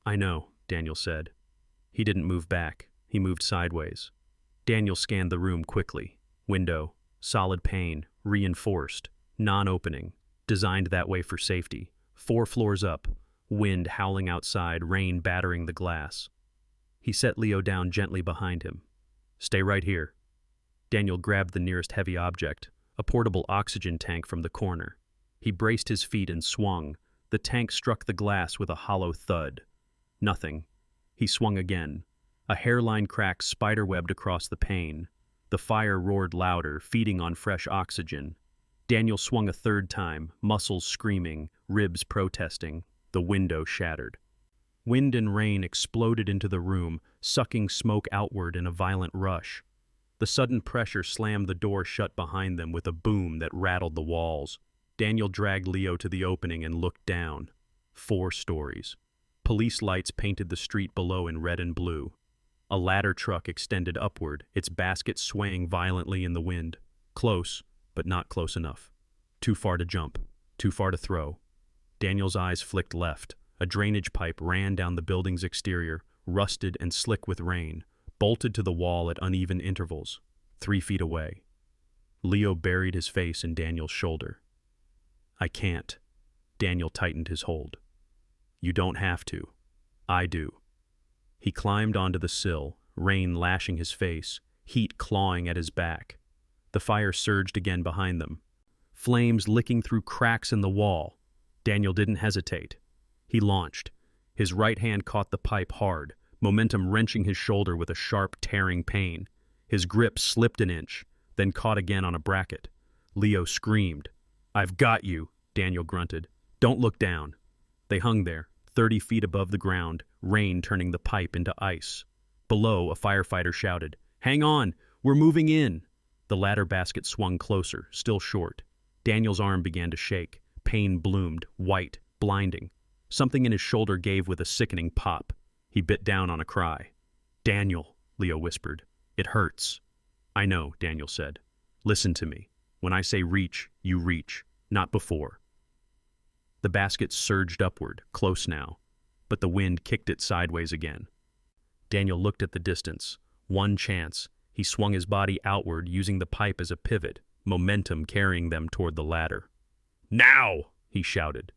"I know," Daniel said. He didn't move back. He moved sideways. Daniel scanned the room quickly. Window, solid pane, reinforced, non-opening, designed that way for safety. 4 floors up, wind howling outside, rain battering the glass. He set Leo down gently behind him. "Stay right here." Daniel grabbed the nearest heavy object, a portable oxygen tank from the corner. He braced his feet and swung. The tank struck the glass with a hollow thud. Nothing. He swung again. A hairline crack spiderwebbed across the pane. The fire roared louder, feeding on fresh oxygen. Daniel swung a third time, muscles screaming, ribs protesting. The window shattered. Wind and rain exploded into the room, sucking smoke outward in a violent rush. The sudden pressure slammed the door shut behind them with a boom that rattled the walls. Daniel dragged Leo to the opening and looked down. 4 stories. Police lights painted the street below in red and blue. A ladder truck extended upward, its basket swaying violently in the wind. Close, but not close enough. Too far to jump, too far to throw. Daniel's eyes flicked left. A drainage pipe ran down the building's exterior, rusted and slick with rain, bolted to the wall at uneven intervals, 3 feet away. Leo buried his face in Daniel's shoulder. "I can't." Daniel tightened his hold. "You don't have to. I do." He climbed onto the sill, rain lashing his face, heat clawing at his back. The fire surged again behind them, flames licking through cracks in the wall. Daniel didn't hesitate. He launched. His right hand caught the pipe hard, momentum wrenching his shoulder with a sharp, tearing pain. His grip slipped an inch, then caught again on a bracket. Leo screamed. "I've got you," Daniel grunted. "Don't look down." They hung there, 30 feet above the ground, rain turning the pipe into ice. Below, a firefighter shouted, "Hang on! We're moving in!" The ladder basket swung closer, still short. Daniel's arm began to shake. Pain bloomed, white, blinding. Something in his shoulder gave with a sickening pop. He bit down on a cry. "Daniel," Leo whispered. "It hurts." "I know," Daniel said. "Listen to me. When I say reach, you reach. Not before." The basket surged upward, close now, but the wind kicked it sideways again. Daniel looked at the distance. One chance. He swung his body outward, using the pipe as a pivot, momentum carrying them toward the ladder. "Now!" he shouted.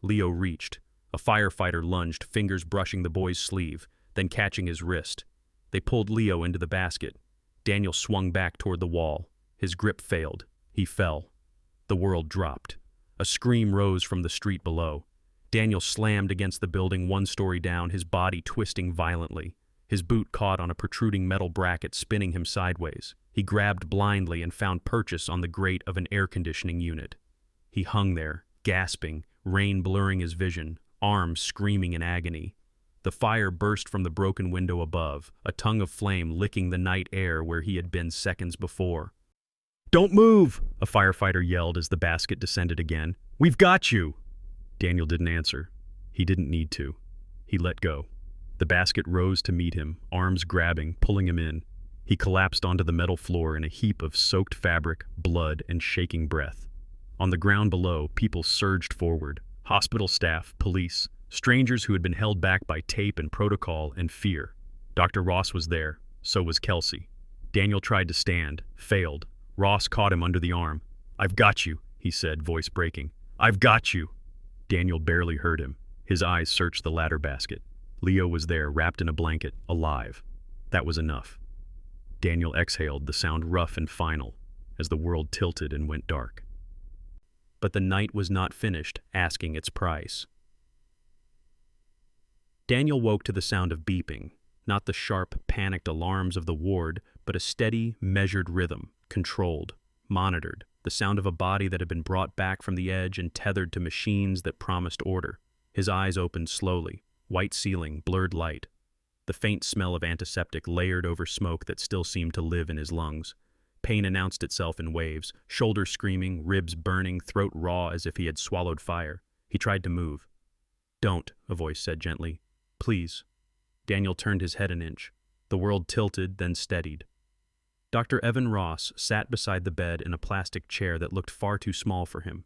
Leo reached. A firefighter lunged, fingers brushing the boy's sleeve, then catching his wrist. They pulled Leo into the basket. Daniel swung back toward the wall. His grip failed. He fell. The world dropped. A scream rose from the street below. Daniel slammed against the building 1 story down, his body twisting violently. His boot caught on a protruding metal bracket, spinning him sideways. He grabbed blindly and found purchase on the grate of an air conditioning unit. He hung there, gasping, rain blurring his vision, arms screaming in agony. The fire burst from the broken window above, a tongue of flame licking the night air where he had been seconds before. "Don't move!" a firefighter yelled as the basket descended again. "We've got you!" Daniel didn't answer. He didn't need to. He let go. The basket rose to meet him, arms grabbing, pulling him in. He collapsed onto the metal floor in a heap of soaked fabric, blood, and shaking breath. On the ground below, people surged forward. Hospital staff, police, strangers who had been held back by tape and protocol and fear. Dr. Ross was there. So was Kelsey. Daniel tried to stand, failed. Ross caught him under the arm. "I've got you," he said, voice breaking. "I've got you." Daniel barely heard him. His eyes searched the ladder basket. Leo was there, wrapped in a blanket, alive. That was enough. Daniel exhaled, the sound rough and final, as the world tilted and went dark. But the night was not finished, asking its price. Daniel woke to the sound of beeping, not the sharp, panicked alarms of the ward, but a steady, measured rhythm, controlled, monitored, the sound of a body that had been brought back from the edge and tethered to machines that promised order. His eyes opened slowly, white ceiling, blurred light. The faint smell of antiseptic layered over smoke that still seemed to live in his lungs. Pain announced itself in waves, shoulders screaming, ribs burning, throat raw as if he had swallowed fire. He tried to move. "Don't," a voice said gently. "Please." Daniel turned his head an inch. The world tilted, then steadied. Dr. Evan Ross sat beside the bed in a plastic chair that looked far too small for him.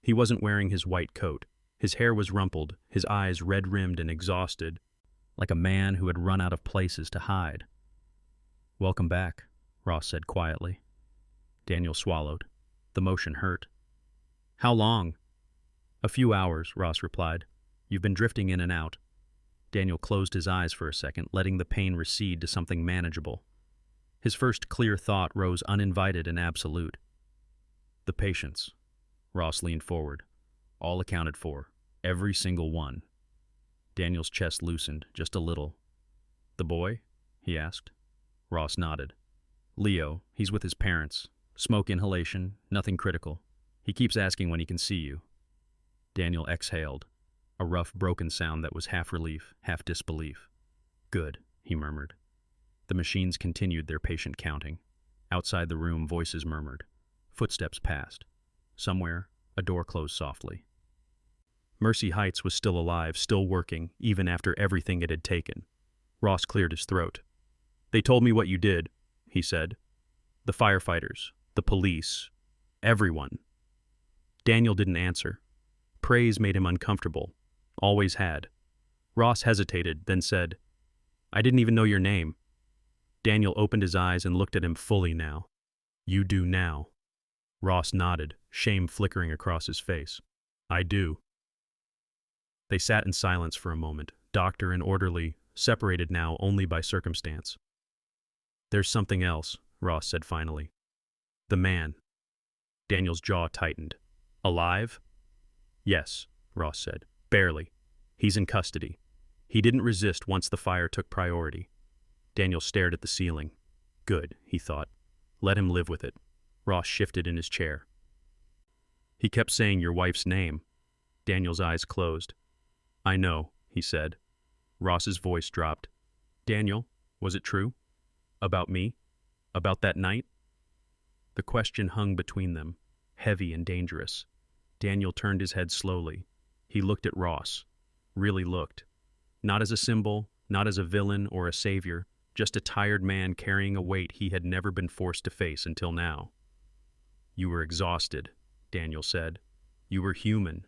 He wasn't wearing his white coat. His hair was rumpled, his eyes red-rimmed and exhausted, like a man who had run out of places to hide. "Welcome back," Ross said quietly. Daniel swallowed. The motion hurt. "How long?" "A few hours," Ross replied. "You've been drifting in and out." Daniel closed his eyes for a second, letting the pain recede to something manageable. His first clear thought rose uninvited and absolute. "The patients." Ross leaned forward. "All accounted for. Every single one." Daniel's chest loosened, just a little. "The boy?" he asked. Ross nodded. "Leo, he's with his parents. Smoke inhalation, nothing critical. He keeps asking when he can see you." Daniel exhaled, a rough, broken sound that was half relief, half disbelief. "Good," he murmured. The machines continued their patient counting. Outside the room, voices murmured. Footsteps passed. Somewhere, a door closed softly. Mercy Heights was still alive, still working, even after everything it had taken. Ross cleared his throat. "They told me what you did," he said. "The firefighters, the police, everyone." Daniel didn't answer. Praise made him uncomfortable. Always had. Ross hesitated, then said, "I didn't even know your name." Daniel opened his eyes and looked at him fully now. "You do now." Ross nodded, shame flickering across his face. "I do." They sat in silence for a moment, doctor and orderly, separated now only by circumstance. "There's something else," Ross said finally. "The man." Daniel's jaw tightened. "Alive?" "Yes," Ross said. "Barely. He's in custody. He didn't resist once the fire took priority." Daniel stared at the ceiling. Good, he thought. Let him live with it. Ross shifted in his chair. "He kept saying your wife's name." Daniel's eyes closed. "I know," he said. Ross's voice dropped. "Daniel, was it true? About me? About that night?" The question hung between them, heavy and dangerous. Daniel turned his head slowly. He looked at Ross. Really looked. Not as a symbol, not as a villain or a savior, just a tired man carrying a weight he had never been forced to face until now. "You were exhausted," Daniel said. "You were human.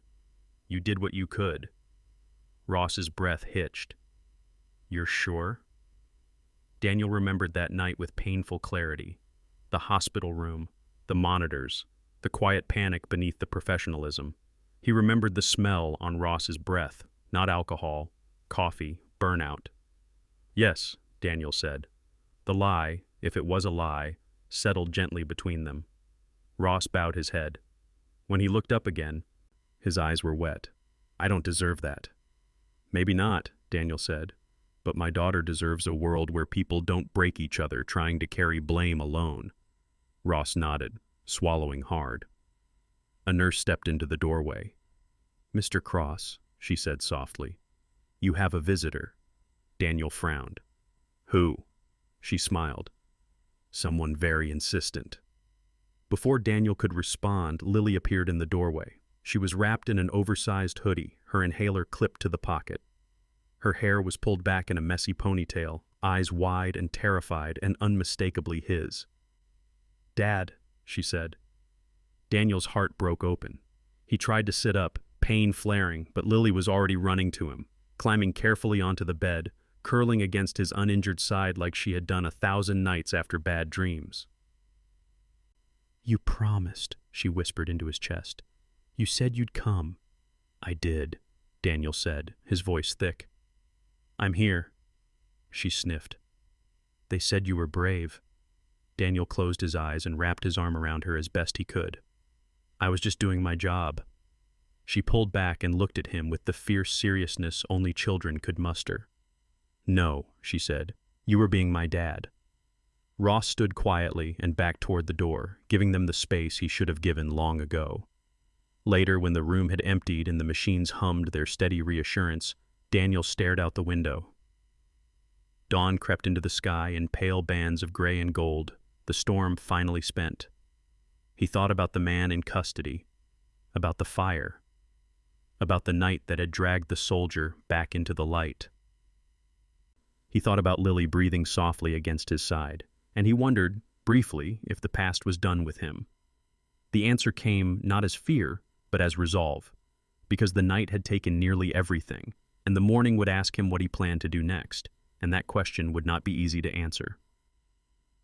You did what you could." Ross's breath hitched. "You're sure?" Daniel remembered that night with painful clarity. The hospital room, the monitors, the quiet panic beneath the professionalism. He remembered the smell on Ross's breath, not alcohol, coffee, burnout. "Yes," Daniel said. The lie, if it was a lie, settled gently between them. Ross bowed his head. When he looked up again, his eyes were wet. "I don't deserve that." "Maybe not," Daniel said. "But my daughter deserves a world where people don't break each other trying to carry blame alone." Ross nodded, swallowing hard. A nurse stepped into the doorway. "Mr. Cross," she said softly, "you have a visitor." Daniel frowned. "Who?" She smiled. "Someone very insistent." Before Daniel could respond, Lily appeared in the doorway. She was wrapped in an oversized hoodie, her inhaler clipped to the pocket. Her hair was pulled back in a messy ponytail, eyes wide and terrified and unmistakably his. "Dad," she said. Daniel's heart broke open. He tried to sit up, pain flaring, but Lily was already running to him, climbing carefully onto the bed, curling against his uninjured side like she had done 1,000 nights after bad dreams. You promised, she whispered into his chest. You said you'd come. I did, Daniel said, his voice thick. I'm here, she sniffed. They said you were brave. Daniel closed his eyes and wrapped his arm around her as best he could. I was just doing my job. She pulled back and looked at him with the fierce seriousness only children could muster. No, she said, you were being my dad. Ross stood quietly and backed toward the door, giving them the space he should have given long ago. Later, when the room had emptied and the machines hummed their steady reassurance, Daniel stared out the window. Dawn crept into the sky in pale bands of gray and gold, the storm finally spent. He thought about the man in custody, about the fire, about the night that had dragged the soldier back into the light. He thought about Lily breathing softly against his side, and he wondered, briefly, if the past was done with him. The answer came not as fear, but as resolve, because the night had taken nearly everything, and the morning would ask him what he planned to do next, and that question would not be easy to answer.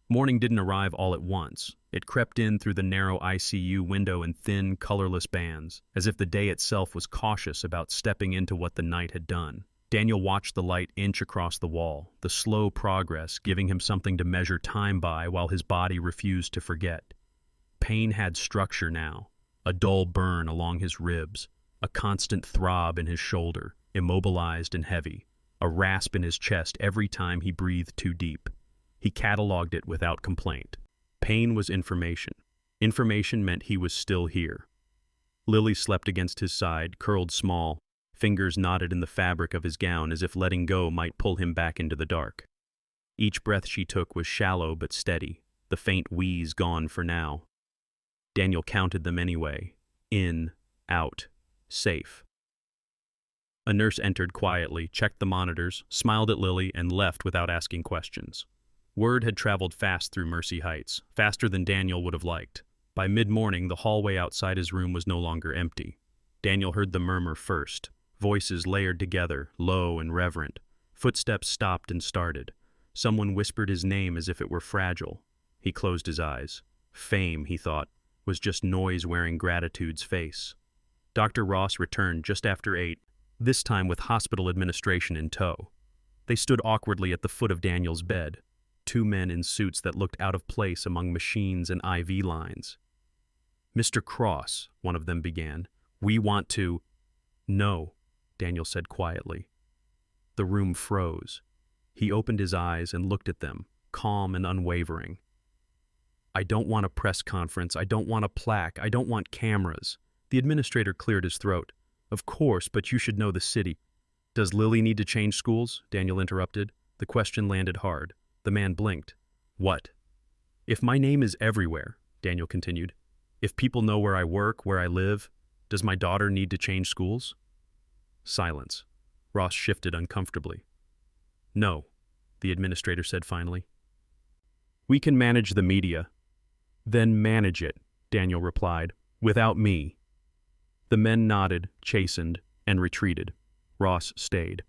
Morning didn't arrive all at once. It crept in through the narrow ICU window in thin, colorless bands, as if the day itself was cautious about stepping into what the night had done. Daniel watched the light inch across the wall, the slow progress giving him something to measure time by while his body refused to forget. Pain had structure now, a dull burn along his ribs, a constant throb in his shoulder, immobilized and heavy, a rasp in his chest every time he breathed too deep. He cataloged it without complaint. Pain was information. Information meant he was still here. Lily slept against his side, curled small, fingers knotted in the fabric of his gown as if letting go might pull him back into the dark. Each breath she took was shallow but steady, the faint wheeze gone for now. Daniel counted them anyway. In, out, safe. A nurse entered quietly, checked the monitors, smiled at Lily, and left without asking questions. Word had traveled fast through Mercy Heights, faster than Daniel would have liked. By mid-morning, the hallway outside his room was no longer empty. Daniel heard the murmur first, voices layered together, low and reverent. Footsteps stopped and started. Someone whispered his name as if it were fragile. He closed his eyes. Fame, he thought, was just noise wearing gratitude's face. Dr. Ross returned just after 8, this time with hospital administration in tow. They stood awkwardly at the foot of Daniel's bed, two men in suits that looked out of place among machines and IV lines. Mr. Cross, one of them began, we want to... No, Daniel said quietly. The room froze. He opened his eyes and looked at them, calm and unwavering. I don't want a press conference. I don't want a plaque. I don't want cameras. The administrator cleared his throat. Of course, but you should know the city. Does Lily need to change schools? Daniel interrupted. The question landed hard. The man blinked. What? If my name is everywhere, Daniel continued, if people know where I work, where I live, does my daughter need to change schools? Silence. Ross shifted uncomfortably. No, the administrator said finally. We can manage the media. Then manage it, Daniel replied, without me. The men nodded, chastened, and retreated. Ross stayed.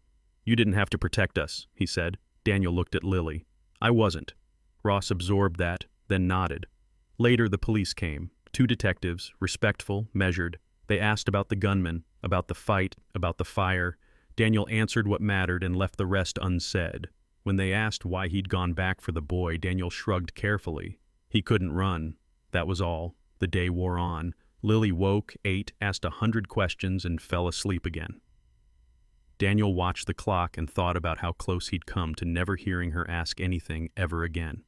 You didn't have to protect us, he said. Daniel looked at Lily. I wasn't. Ross absorbed that, then nodded. Later the police came. 2 detectives, respectful, measured. They asked about the gunman, about the fight, about the fire. Daniel answered what mattered and left the rest unsaid. When they asked why he'd gone back for the boy, Daniel shrugged carefully. He couldn't run. That was all. The day wore on. Lily woke, ate, asked 100 questions, and fell asleep again. Daniel watched the clock and thought about how close he'd come to never hearing her ask anything ever again.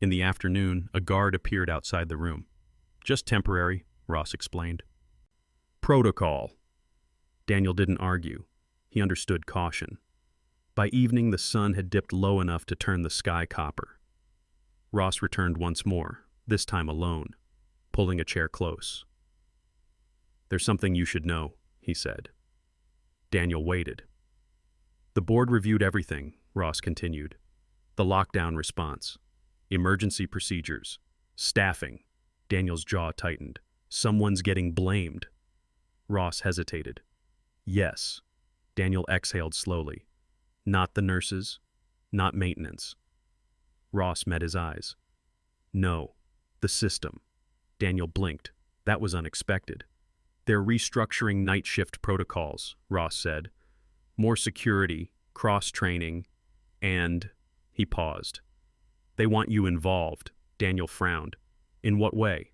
In the afternoon, a guard appeared outside the room. Just temporary, Ross explained. Protocol. Daniel didn't argue. He understood caution. By evening, the sun had dipped low enough to turn the sky copper. Ross returned once more, this time alone, pulling a chair close. There's something you should know, he said. Daniel waited. The board reviewed everything, Ross continued. The lockdown response, emergency procedures, staffing. Daniel's jaw tightened. Someone's getting blamed. Ross hesitated. Yes. Daniel exhaled slowly. Not the nurses, not maintenance. Ross met his eyes. No, the system. Daniel blinked. That was unexpected. They're restructuring night shift protocols, Ross said. More security, cross-training, and... He paused. They want you involved. Daniel frowned. In what way?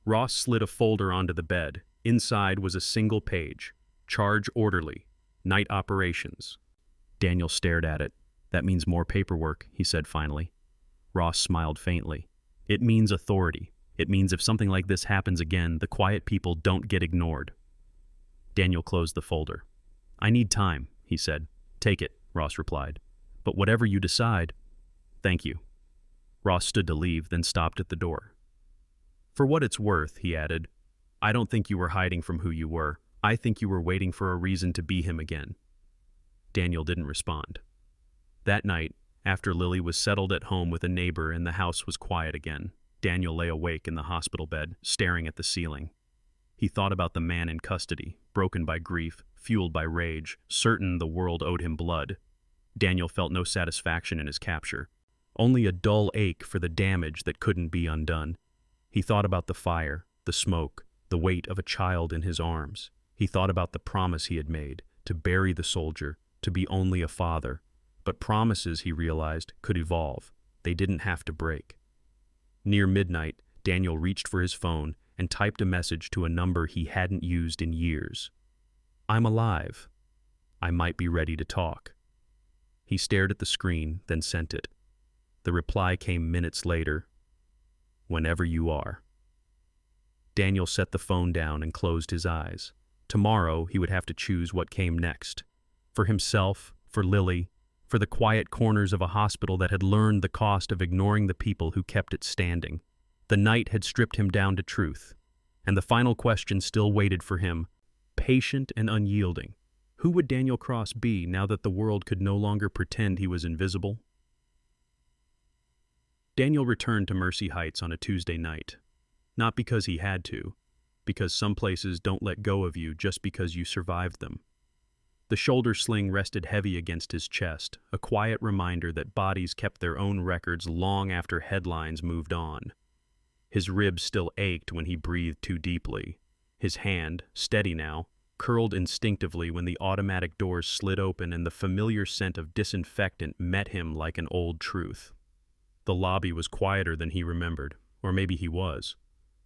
Ross slid a folder onto the bed. Inside was a single page. Charge orderly. Night operations. Daniel stared at it. That means more paperwork, he said finally. Ross smiled faintly. It means authority. It means if something like this happens again, the quiet people don't get ignored. Daniel closed the folder. I need time, he said. Take it, Ross replied. But whatever you decide, thank you. Ross stood to leave, then stopped at the door. For what it's worth, he added, I don't think you were hiding from who you were. I think you were waiting for a reason to be him again. Daniel didn't respond. That night, after Lily was settled at home with a neighbor and the house was quiet again, Daniel lay awake in the hospital bed, staring at the ceiling. He thought about the man in custody, broken by grief, fueled by rage, certain the world owed him blood. Daniel felt no satisfaction in his capture, only a dull ache for the damage that couldn't be undone. He thought about the fire, the smoke, the weight of a child in his arms. He thought about the promise he had made, to bury the soldier, to be only a father. But promises, he realized, could evolve. They didn't have to break. Near midnight, Daniel reached for his phone and typed a message to a number he hadn't used in years. I'm alive. I might be ready to talk. He stared at the screen, then sent it. The reply came minutes later. Whenever you are. Daniel set the phone down and closed his eyes. Tomorrow, he would have to choose what came next. For himself, for Lily, for the quiet corners of a hospital that had learned the cost of ignoring the people who kept it standing. The night had stripped him down to truth, and the final question still waited for him, patient and unyielding. Who would Daniel Cross be now that the world could no longer pretend he was invisible? Daniel returned to Mercy Heights on a Tuesday night. Not because he had to, because some places don't let go of you just because you survived them. The shoulder sling rested heavy against his chest, a quiet reminder that bodies kept their own records long after headlines moved on. His ribs still ached when he breathed too deeply. His hand, steady now, curled instinctively when the automatic doors slid open and the familiar scent of disinfectant met him like an old truth. The lobby was quieter than he remembered, or maybe he was.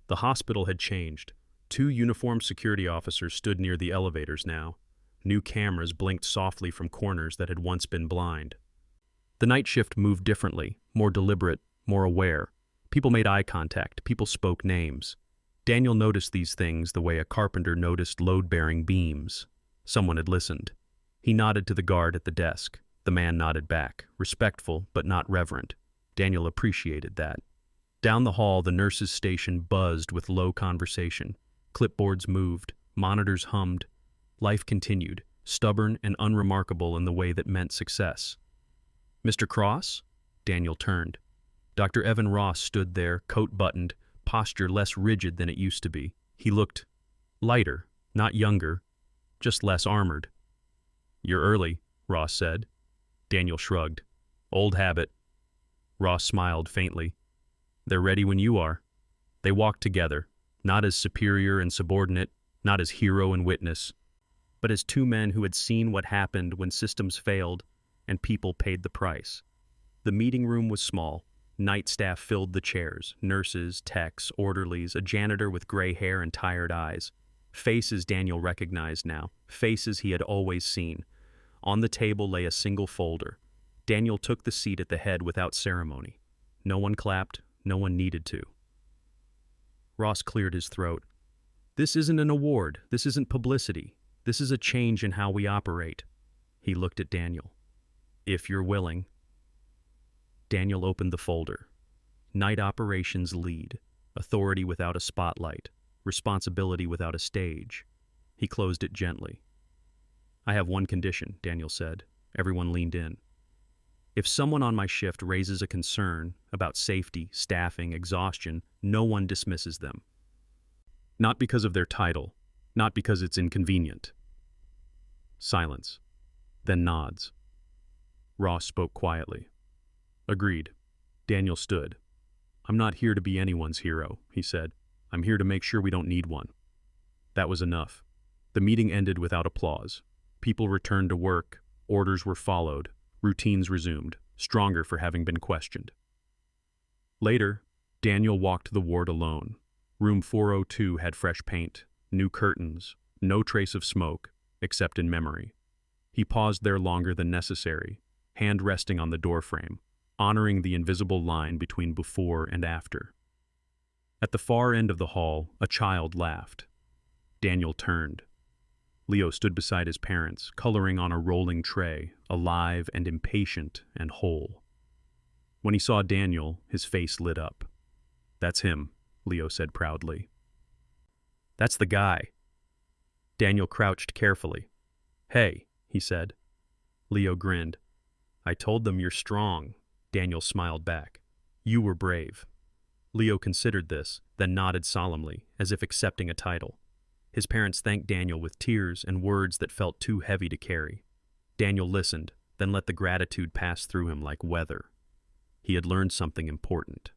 The hospital had changed. 2 uniformed security officers stood near the elevators now. New cameras blinked softly from corners that had once been blind. The night shift moved differently, more deliberate, more aware. People made eye contact, people spoke names. Daniel noticed these things the way a carpenter noticed load-bearing beams. Someone had listened. He nodded to the guard at the desk. The man nodded back, respectful but not reverent. Daniel appreciated that. Down the hall, the nurses' station buzzed with low conversation. Clipboards moved, monitors hummed. Life continued, stubborn and unremarkable in the way that meant success. Mr. Cross? Daniel turned. Dr. Evan Ross stood there, coat buttoned, posture less rigid than it used to be. He looked lighter, not younger, just less armored. You're early, Ross said. Daniel shrugged. Old habit. Ross smiled faintly. They're ready when you are. They walked together, not as superior and subordinate, not as hero and witness, but as 2 men who had seen what happened when systems failed and people paid the price. The meeting room was small. Night staff filled the chairs, nurses, techs, orderlies, a janitor with gray hair and tired eyes. Faces Daniel recognized now, faces he had always seen. On the table lay a single folder. Daniel took the seat at the head without ceremony. No one clapped, no one needed to. Ross cleared his throat. This isn't an award, this isn't publicity. This is a change in how we operate. He looked at Daniel. If you're willing. Daniel opened the folder. Night operations lead. Authority without a spotlight. Responsibility without a stage. He closed it gently. I have one condition, Daniel said. Everyone leaned in. If someone on my shift raises a concern about safety, staffing, exhaustion, no one dismisses them. Not because of their title, not because it's inconvenient. Silence. Then nods. Ross spoke quietly. Agreed. Daniel stood. I'm not here to be anyone's hero, he said. I'm here to make sure we don't need one." That was enough. The meeting ended without applause. People returned to work, orders were followed, routines resumed, stronger for having been questioned. Later, Daniel walked the ward alone. Room 402 had fresh paint, new curtains, no trace of smoke, except in memory. He paused there longer than necessary, hand resting on the doorframe, honoring the invisible line between before and after. At the far end of the hall, a child laughed. Daniel turned. Leo stood beside his parents, coloring on a rolling tray, alive and impatient and whole. When he saw Daniel, his face lit up. "That's him," Leo said proudly. "That's the guy." Daniel crouched carefully. "Hey," he said. Leo grinned. "I told them you're strong." Daniel smiled back. "You were brave." Leo considered this, then nodded solemnly, as if accepting a title. His parents thanked Daniel with tears and words that felt too heavy to carry. Daniel listened, then let the gratitude pass through him like weather. He had learned something important.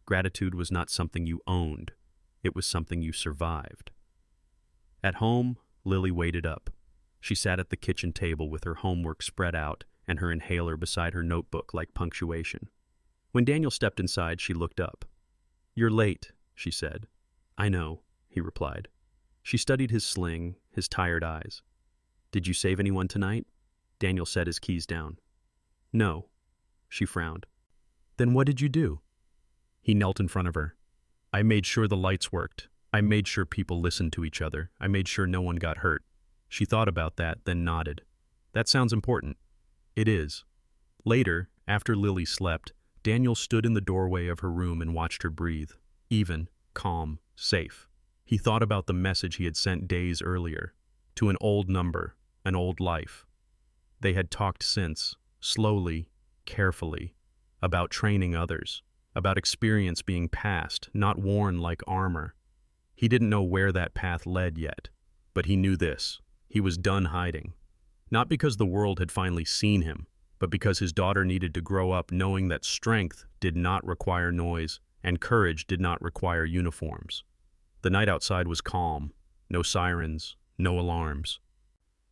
Gratitude was not something you owned. It was something you survived. At home, Lily waited up. She sat at the kitchen table with her homework spread out and her inhaler beside her notebook like punctuation. When Daniel stepped inside, she looked up. "You're late," she said. "I know," he replied. She studied his sling, his tired eyes. "Did you save anyone tonight?" Daniel set his keys down. "No." She frowned. "Then what did you do?" He knelt in front of her. "I made sure the lights worked. I made sure people listened to each other. I made sure no one got hurt." She thought about that, then nodded. "That sounds important." "It is." Later, after Lily slept, Daniel stood in the doorway of her room and watched her breathe, even, calm, safe. He thought about the message he had sent days earlier, to an old number, an old life. They had talked since, slowly, carefully, about training others, about experience being passed, not worn like armor. He didn't know where that path led yet, but he knew this. He was done hiding. Not because the world had finally seen him, but because his daughter needed to grow up knowing that strength did not require noise and courage did not require uniforms. The night outside was calm, no sirens, no alarms.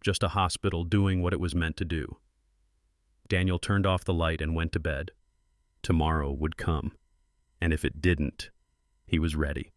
Just a hospital doing what it was meant to do. Daniel turned off the light and went to bed. Tomorrow would come, and if it didn't, he was ready.